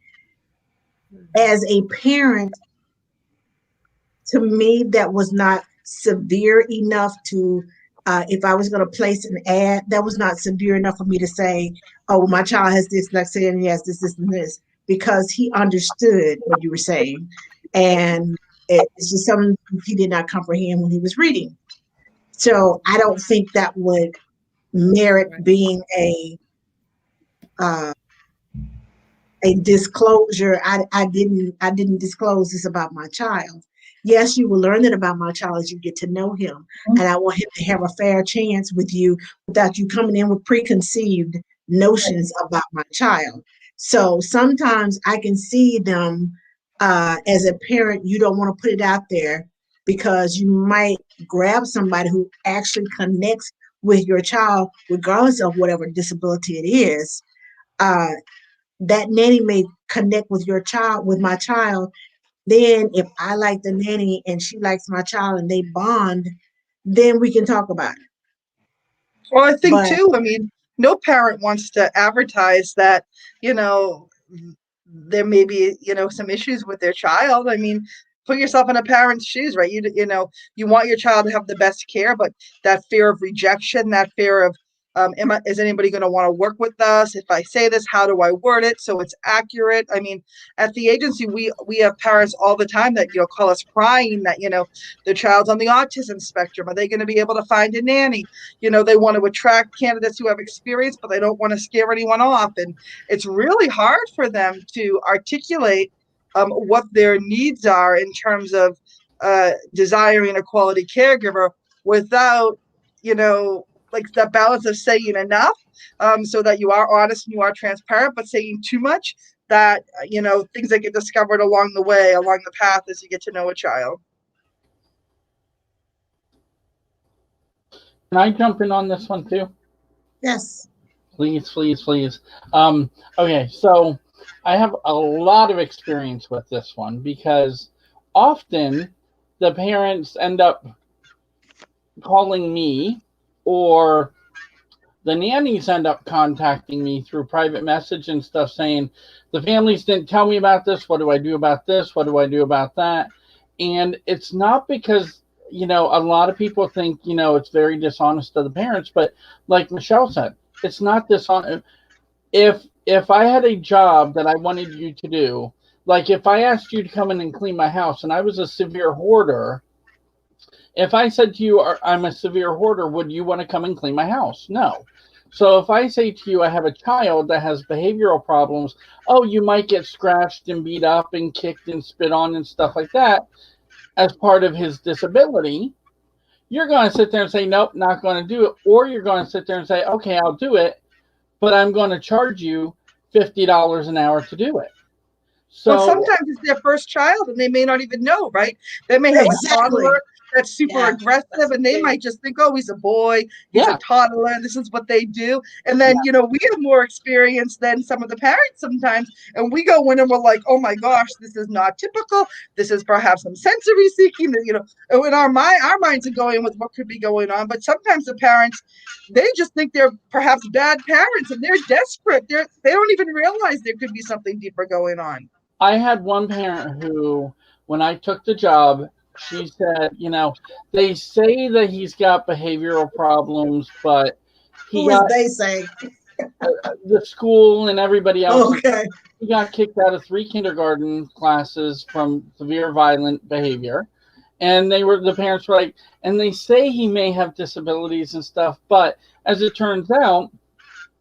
As a parent, to me, that was not severe enough to, if I was going to place an ad, that was not severe enough for me to say, oh, well, my child has dyslexia and he has this, and this, because he understood what you were saying. And it's just something he did not comprehend when he was reading. So I don't think that would merit being uh, a disclosure. I didn't disclose this about my child. Yes, you will learn it about my child as you get to know him. And I want him to have a fair chance with you without you coming in with preconceived notions about my child. So sometimes I can see them, as a parent, you don't want to put it out there because you might grab somebody who actually connects with your child, regardless of whatever disability it is. Uh, that nanny may connect with your child, with my child. Then if I like the nanny and she likes my child and they bond, then we can talk about it. Well, I think But too, I mean, no parent wants to advertise that, you know, there may be, some issues with their child. I mean, put yourself in a parent's shoes, right? You want your child to have the best care, but that fear of rejection, that fear of, is anybody going to want to work with us? If I say this, how do I word it so it's accurate? I mean, at the agency, we have parents all the time that, call us crying that, the child's on the autism spectrum. Are they going to be able to find a nanny? They want to attract candidates who have experience, but they don't want to scare anyone off. And it's really hard for them to articulate what their needs are in terms of desiring a quality caregiver without, like that balance of saying enough, so that you are honest and you are transparent, but saying too much that, things that get discovered along the way, along the path as you get to know a child. Can I jump in on this one too? yes, Please, please, please. Okay, so I have a lot of experience with this one because often the parents end up calling me, or the nannies end up contacting me through private message and stuff saying, the families didn't tell me about this. What do I do about this? What do I do about that? And it's not because, a lot of people think, it's very dishonest to the parents, but like Michelle said, it's not dishonest. If I had a job that I wanted you to do, like if I asked you to come in and clean my house and I was a severe hoarder, if I said to you, I'm a severe hoarder, would you want to come and clean my house? No. So if I say to you, I have a child that has behavioral problems, oh, you might get scratched and beat up and kicked and spit on and stuff like that as part of his disability, you're going to sit there and say, nope, not going to do it. Or you're going to sit there and say, okay, I'll do it, but I'm going to charge you $50 an hour to do it. Well, So sometimes it's their first child and they may not even know, right? They may have exactly. a toddler that's super Yeah, aggressive that's and they big. might just think, oh, he's a boy, he's yeah, a toddler, this is what they do. And then, we have more experience than some of the parents sometimes. And we go in and we're like, oh my gosh, this is not typical. This is perhaps some sensory seeking, and in our minds are going with what could be going on. But sometimes the parents, they just think they're perhaps bad parents and they're desperate. They don't even realize there could be something deeper going on. I had one parent who, when I took the job, she said, they say that he's got behavioral problems, but he Who is got they say? the school and everybody else. Okay. He got kicked out of 3 kindergarten classes from severe violent behavior. And the parents were like, and they say he may have disabilities and stuff, but as it turns out,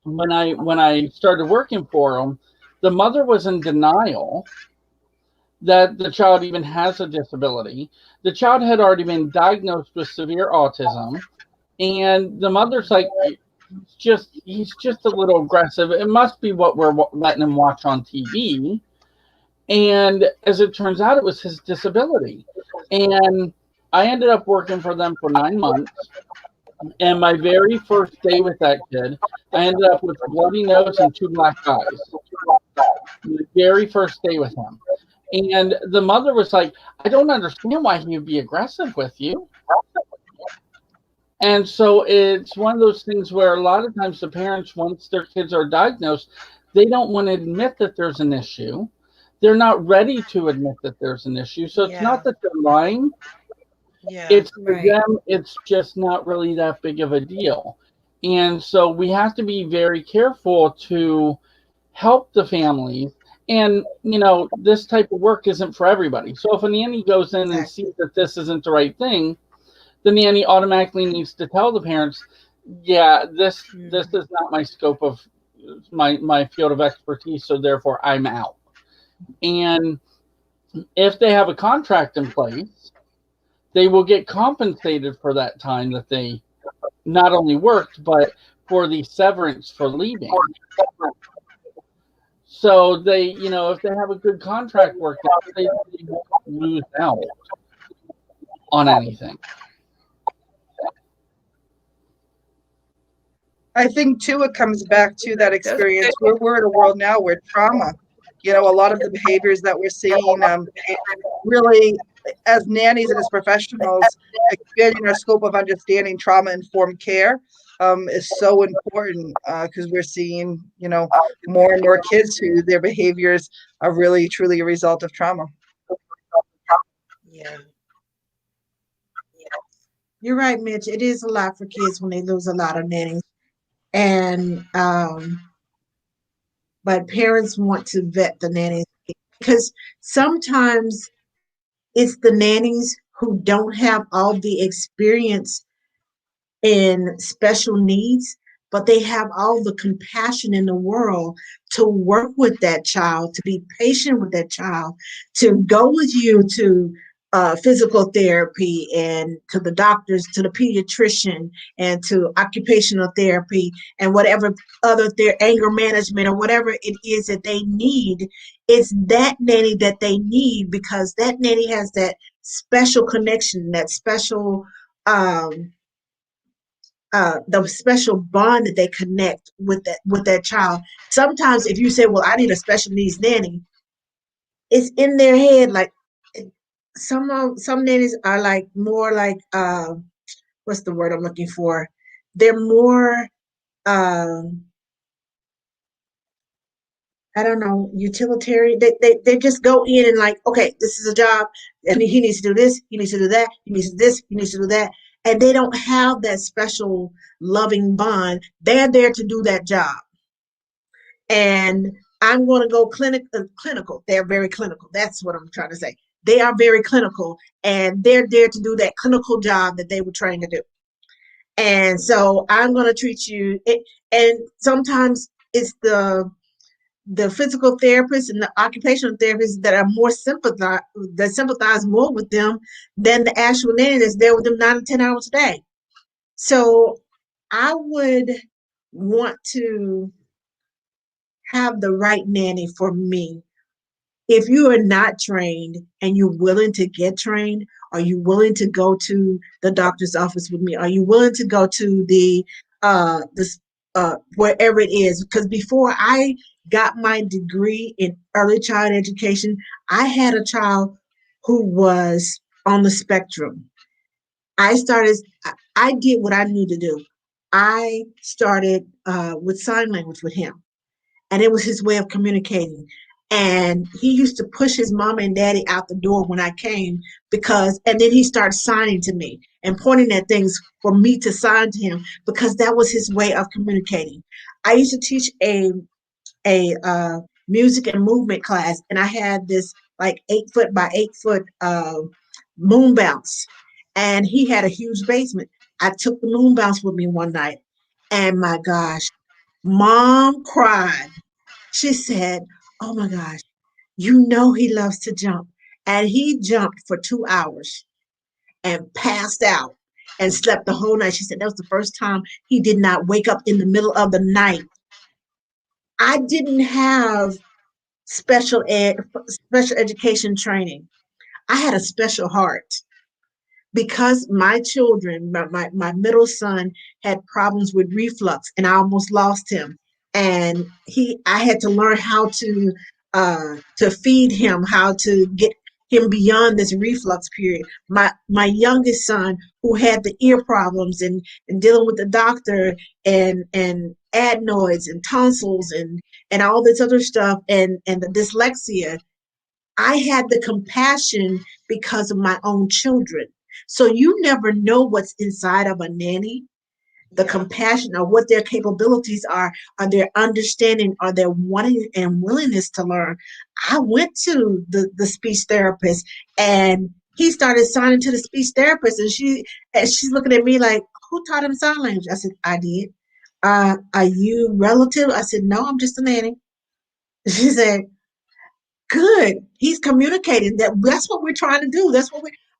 when I started working for him, the mother was in denial that the child even has a disability. The child had already been diagnosed with severe autism, and the mother's like, he's just a little aggressive. It must be what we're letting him watch on TV. And as it turns out, it was his disability. And I ended up working for them for 9 months. And my very first day with that kid, I ended up with a bloody nose and 2 black eyes. The very first day with him. And the mother was like, I don't understand why he would be aggressive with you. And so it's one of those things where a lot of times the parents, once their kids are diagnosed, they don't want to admit that there's an issue. They're not ready to admit that there's an issue. So it's not that they're lying. Yeah. It's for them, it's just not really that big of a deal. And so we have to be very careful to help the families. And, this type of work isn't for everybody. So if a nanny goes in and sees that this isn't the right thing, the nanny automatically needs to tell the parents, yeah, this is not my scope of my field of expertise, so therefore I'm out. And if they have a contract in place, they will get compensated for that time that they not only worked, but for the severance for leaving. So they, if they have a good contract worked out, they won't lose out on anything. I think too, it comes back to that experience. We're in a world now where trauma, a lot of the behaviors that we're seeing, really, as nannies and as professionals, expanding our scope of understanding trauma-informed care is so important, because we're seeing, more and more kids who their behaviors are really truly a result of trauma. Yeah. You're right, Mitch. It is a lot for kids when they lose a lot of nannies. And but parents want to vet the nannies because sometimes it's the nannies who don't have all the experience in special needs, but they have all the compassion in the world to work with that child, to be patient with that child, to go with you to physical therapy and to the doctors, to the pediatrician, and to occupational therapy and whatever other their anger management or whatever it is that they need. It's that nanny that they need because that nanny has that special connection, that special the special bond that they connect with that child. Sometimes if you say, well, I need a special needs nanny, it's in their head. Like some nannies are like more like what's the word I'm looking for? They're more I don't know, utilitarian. They just go in and like, okay, this is a job, and he needs to do this, he needs to do that, he needs to do this, he needs to do that, and they don't have that special loving bond. They're there to do that job, and I'm going to go clinical. They're very clinical. That's what I'm trying to say. They are very clinical, and they're there to do that clinical job that they were trained to do. And so I'm going to treat you. And sometimes it's the physical therapists and the occupational therapists that are more sympathize more with them than the actual nanny that's there with them 9 to 10 hours a day. So I would want to have the right nanny for me. If you are not trained and you're willing to get trained, are you willing to go to the doctor's office with me? Are you willing to go to the wherever it is? Because before I got my degree in early child education, I had a child who was on the spectrum. I did what I knew to do. I started with sign language with him, and it was his way of communicating. And he used to push his mama and daddy out the door when I came and then he started signing to me and pointing at things for me to sign to him because that was his way of communicating. I used to teach a music and movement class, and I had this like 8 foot by 8 foot moon bounce, and he had a huge basement. I took the moon bounce with me one night, and my gosh, mom cried. She said, oh my gosh, he loves to jump. And he jumped for 2 hours and passed out and slept the whole night. She said that was the first time he did not wake up in the middle of the night. I didn't have special education training. I had a special heart because my children, my middle son had problems with reflux and I almost lost him. And I had to learn how to feed him, how to get him beyond this reflux period. My youngest son, who had the ear problems and dealing with the doctor and adenoids and tonsils and all this other stuff and the dyslexia, I had the compassion because of my own children. So you never know what's inside of a nanny, the compassion of what their capabilities are their understanding, are their wanting and willingness to learn. I went to the speech therapist and he started signing to the speech therapist and she's looking at me like, who taught him sign language? I said, I did. Are you relative? I said, no, I'm just a nanny. She said, good. He's communicating. That's what we're trying to do.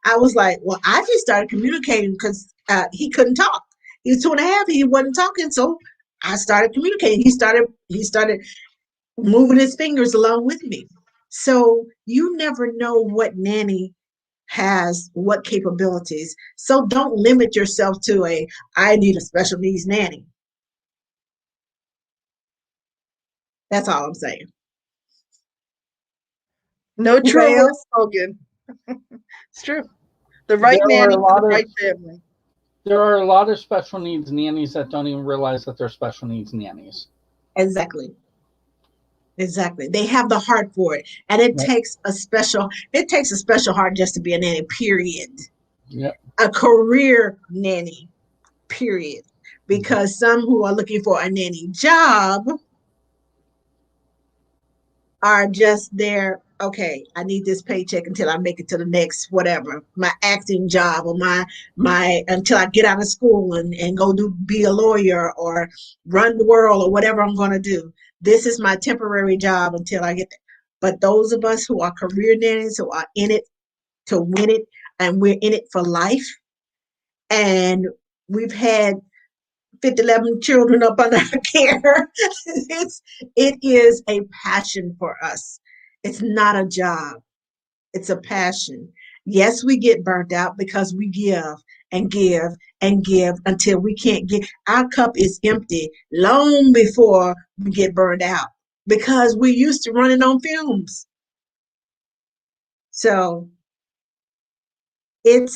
I was like, well, I just started communicating because he couldn't talk. He was 2.5. He wasn't talking, so I started communicating. He started moving his fingers along with me. So you never know what nanny has what capabilities. So don't limit yourself to I need a special needs nanny. That's all I'm saying. No Anybody truer words else? spoken. It's true. The right nanny for the right family. There are a lot of special needs nannies that don't even realize that they're special needs nannies. Exactly. They have the heart for it. And it takes a special heart just to be a nanny, period. Yep. A career nanny, period. Because some who are looking for a nanny job are just there, okay, I need this paycheck until I make it to the next whatever, my acting job or my until I get out of school and go be a lawyer or run the world or whatever I'm going to do. This is my temporary job until I get there. But those of us who are career nannies, who are in it to win it, and we're in it for life, and we've had 11 children up under our care. It is a passion for us. It's not a job. It's a passion. Yes, we get burnt out because we give and give and give until we can't get. Our cup is empty long before we get burned out because we're used to running on fumes. So it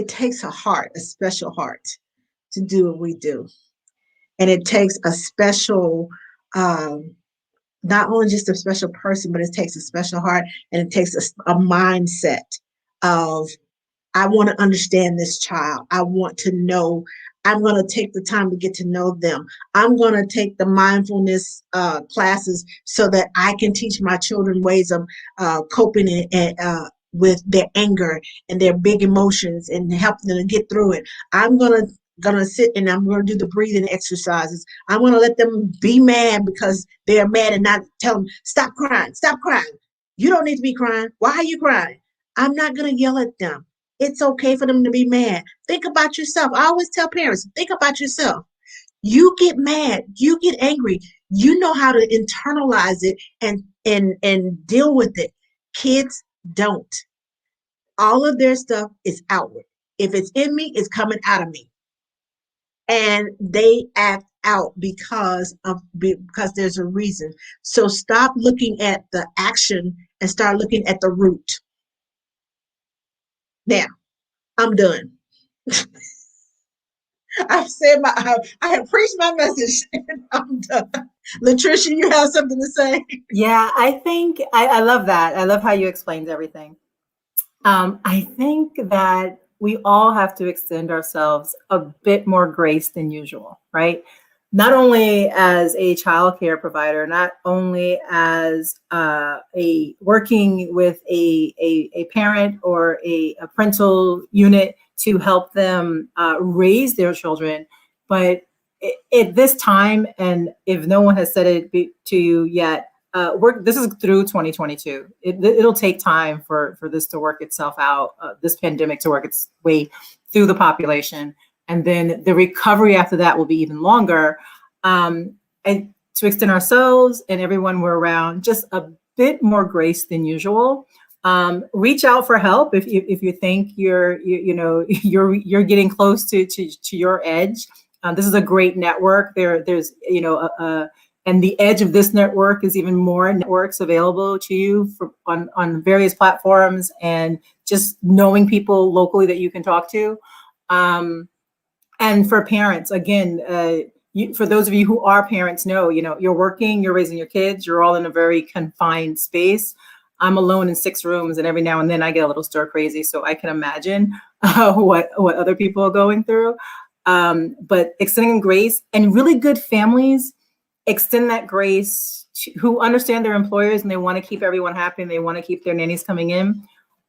takes a heart, a special heart, to do what we do. And it takes a special, not only just a special person, but it takes a special heart and it takes a mindset of, I want to understand this child. I want to know. I'm going to take the time to get to know them. I'm going to take the mindfulness classes so that I can teach my children ways of coping with their anger and their big emotions and help them to get through it. I'm gonna sit and I'm gonna do the breathing exercises. I'm gonna let them be mad because they're mad and not tell them, stop crying, stop crying. You don't need to be crying. Why are you crying? I'm not gonna yell at them. It's okay for them to be mad. Think about yourself. I always tell parents, think about yourself. You get mad, you get angry. You know how to internalize it and deal with it. Kids don't. All of their stuff is outward. If it's in me, it's coming out of me. And they act out because there's a reason. So stop looking at the action and start looking at the root. Now, I'm done. I've said I have preached my message and I'm done. Latricia, you have something to say? Yeah, I think I love that. I love how you explained everything. I think that we all have to extend ourselves a bit more grace than usual, right? Not only as a childcare provider, not only as a working with a parent or a parental unit to help them raise their children, but at this time, and if no one has said it to you yet, this is through 2022. It'll take time for this to work itself out, this pandemic to work its way through the population. And then the recovery after that will be even longer. And to extend ourselves and everyone we're around just a bit more grace than usual. Reach out for help if you think you're getting close to your edge. This is a great network. There's and the edge of this network is even more networks available to you on various platforms, and just knowing people locally that you can talk to. And for parents, again, for those of you who are parents, you're working, you're raising your kids, you're all in a very confined space. I'm alone in 6 rooms, and every now and then I get a little stir crazy, so I can imagine what other people are going through. But extending grace, and really good families extend that grace who understand their employers, and they want to keep everyone happy, and they want to keep their nannies coming in.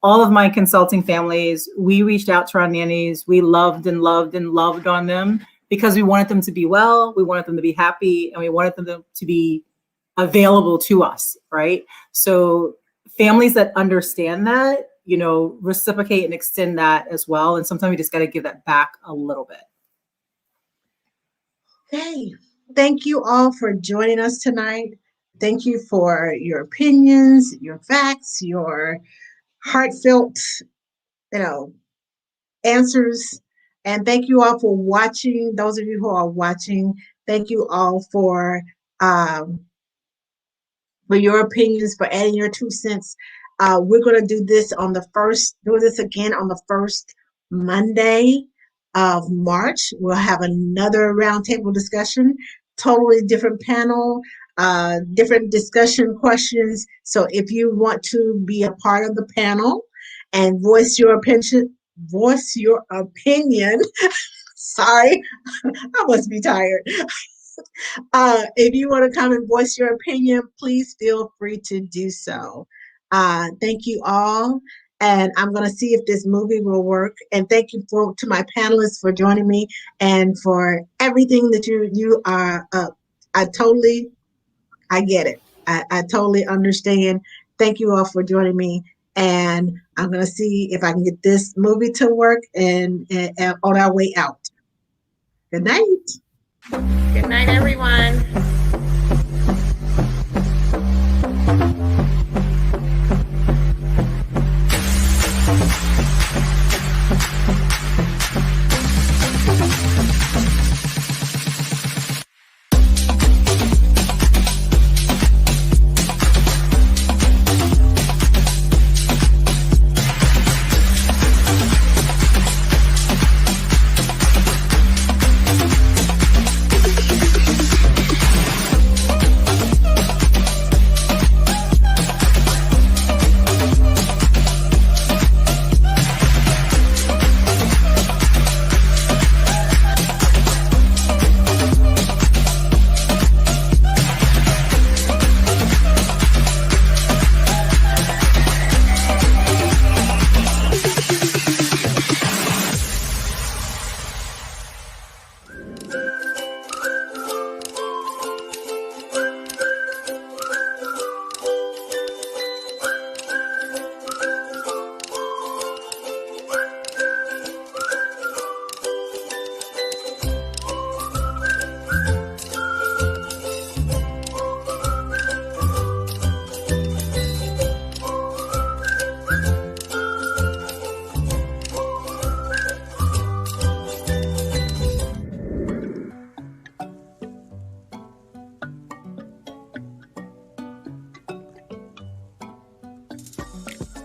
All of my consulting families, we reached out to our nannies. We loved and loved and loved on them because we wanted them to be well, we wanted them to be happy, and we wanted them to be available to us, right? So families that understand that, reciprocate and extend that as well. And sometimes we just got to give that back a little bit. Hey, thank you all for joining us tonight. Thank you for your opinions, your facts, your heartfelt, answers. And thank you all for watching. Those of you who are watching, thank you all for your opinions, for adding your 2 cents. We're going to do this again on the first Monday of March. We'll have another roundtable discussion, totally different panel, different discussion questions. So if you want to be a part of the panel and voice your opinion, sorry, I must be tired. If you want to come and voice your opinion, please feel free to do so. Thank you all. And I'm going to see if this movie will work. And thank you to my panelists for joining me and for everything that you are. I get it. I totally understand. Thank you all for joining me. And I'm going to see if I can get this movie to work and on our way out. Good night. Good night, everyone.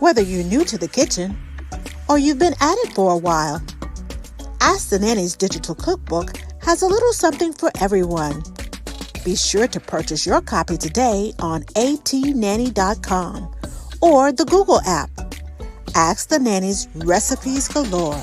Whether you're new to the kitchen or you've been at it for a while, Ask the Nanny's digital cookbook has a little something for everyone. Be sure to purchase your copy today on atnanny.com or the Google app. Ask the Nanny's recipes galore.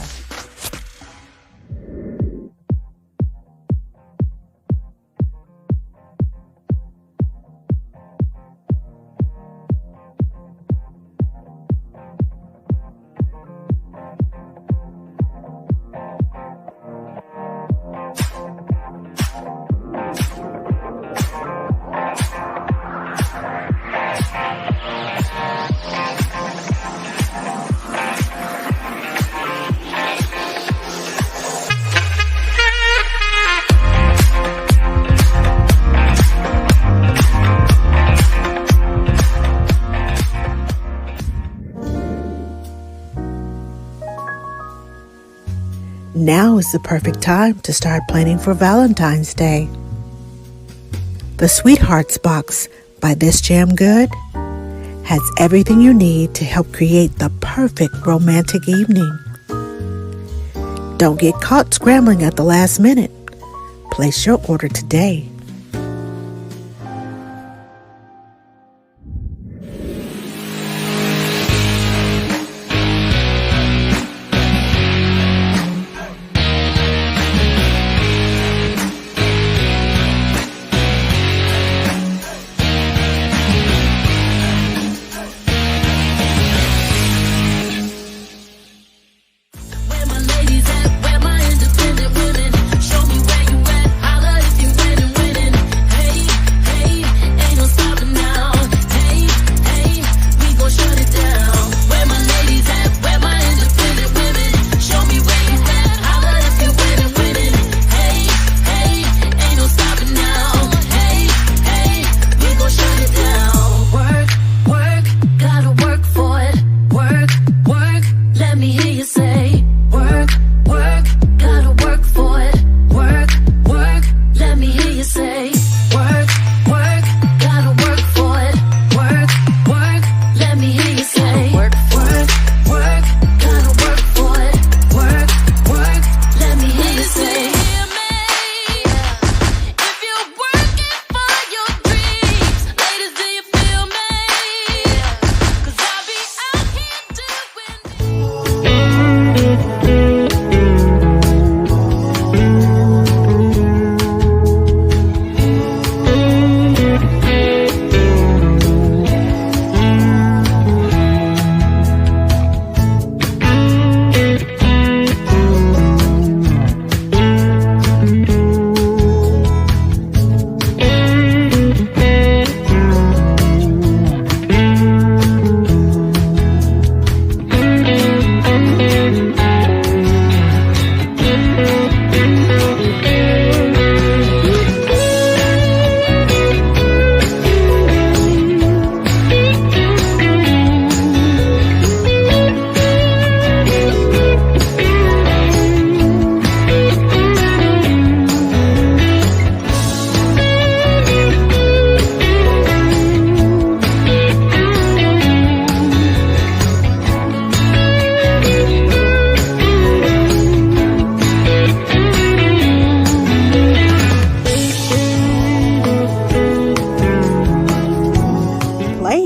Now is the perfect time to start planning for Valentine's Day. The Sweethearts Box by This Jam Good has everything you need to help create the perfect romantic evening. Don't get caught scrambling at the last minute. Place your order today.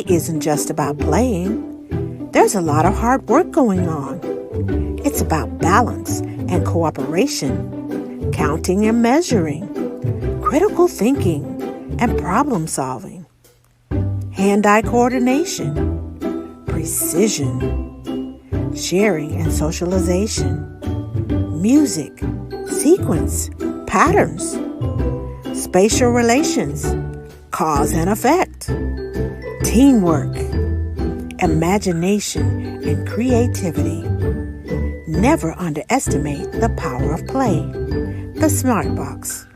Isn't just about playing. There's a lot of hard work going on. It's about balance and cooperation, counting and measuring, critical thinking and problem solving, hand-eye coordination, precision, sharing and socialization, music, sequence, patterns, spatial relations, cause and effect, teamwork, imagination, and creativity. Never underestimate the power of play. The Smart Box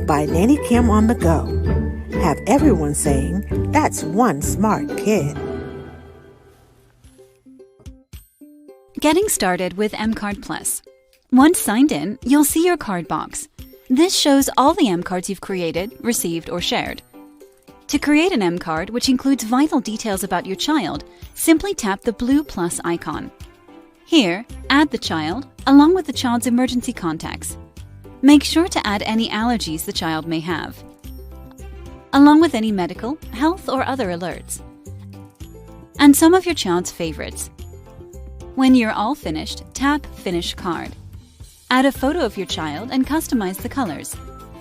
by Nanny Kim on the go. Have everyone saying, "That's one smart kid." Getting started with M-Card Plus. Once signed in, you'll see your card box. This shows all the M-Cards you've created, received, or shared. To create an M-Card, which includes vital details about your child, simply tap the blue plus icon. Here, add the child, along with the child's emergency contacts. Make sure to add any allergies the child may have, along with any medical, health, or other alerts, and some of your child's favorites. When you're all finished, tap Finish Card. Add a photo of your child and customize the colors.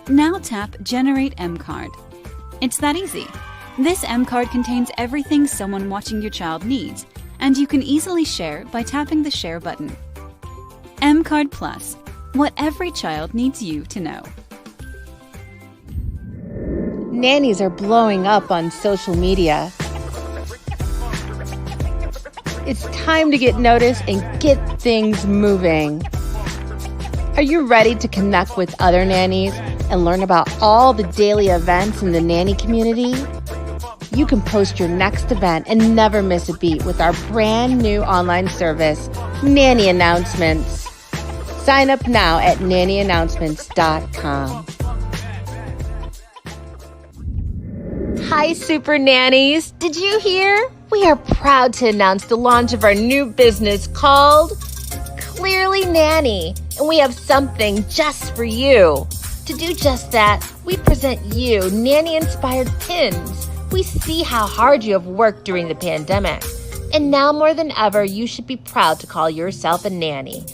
Now tap Generate M-Card. It's that easy. This M-Card contains everything someone watching your child needs, and you can easily share by tapping the Share button. M-Card Plus, what every child needs you to know. Nannies are blowing up on social media. It's time to get noticed and get things moving. Are you ready to connect with other nannies and learn about all the daily events in the nanny community? You can post your next event and never miss a beat with our brand new online service, Nanny Announcements. Sign up now at nannyannouncements.com. Hi, Super Nannies. Did you hear? We are proud to announce the launch of our new business called Clearly Nanny, and we have something just for you. To do just that, we present you nanny-inspired pins. We see how hard you have worked during the pandemic, and now more than ever, you should be proud to call yourself a nanny.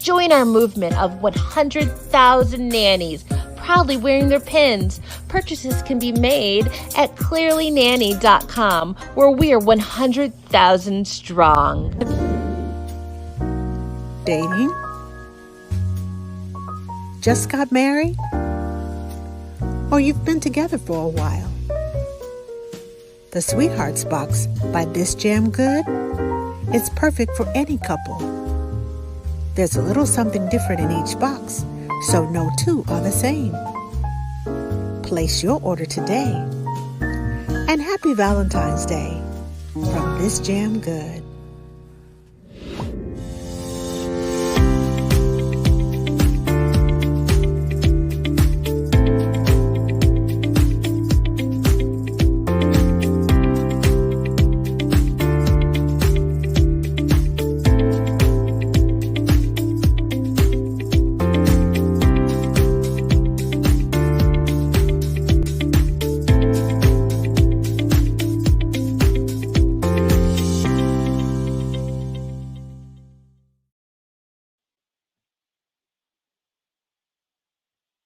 Join our movement of 100,000 nannies proudly wearing their pins. Purchases can be made at clearlynanny.com, where we are 100,000 strong. Dating? Just got married? Or you've been together for a while? The Sweethearts Box by This Jam Good is perfect for any couple. There's a little something different in each box, so no two are the same. Place your order today. And happy Valentine's Day from This Jam Good.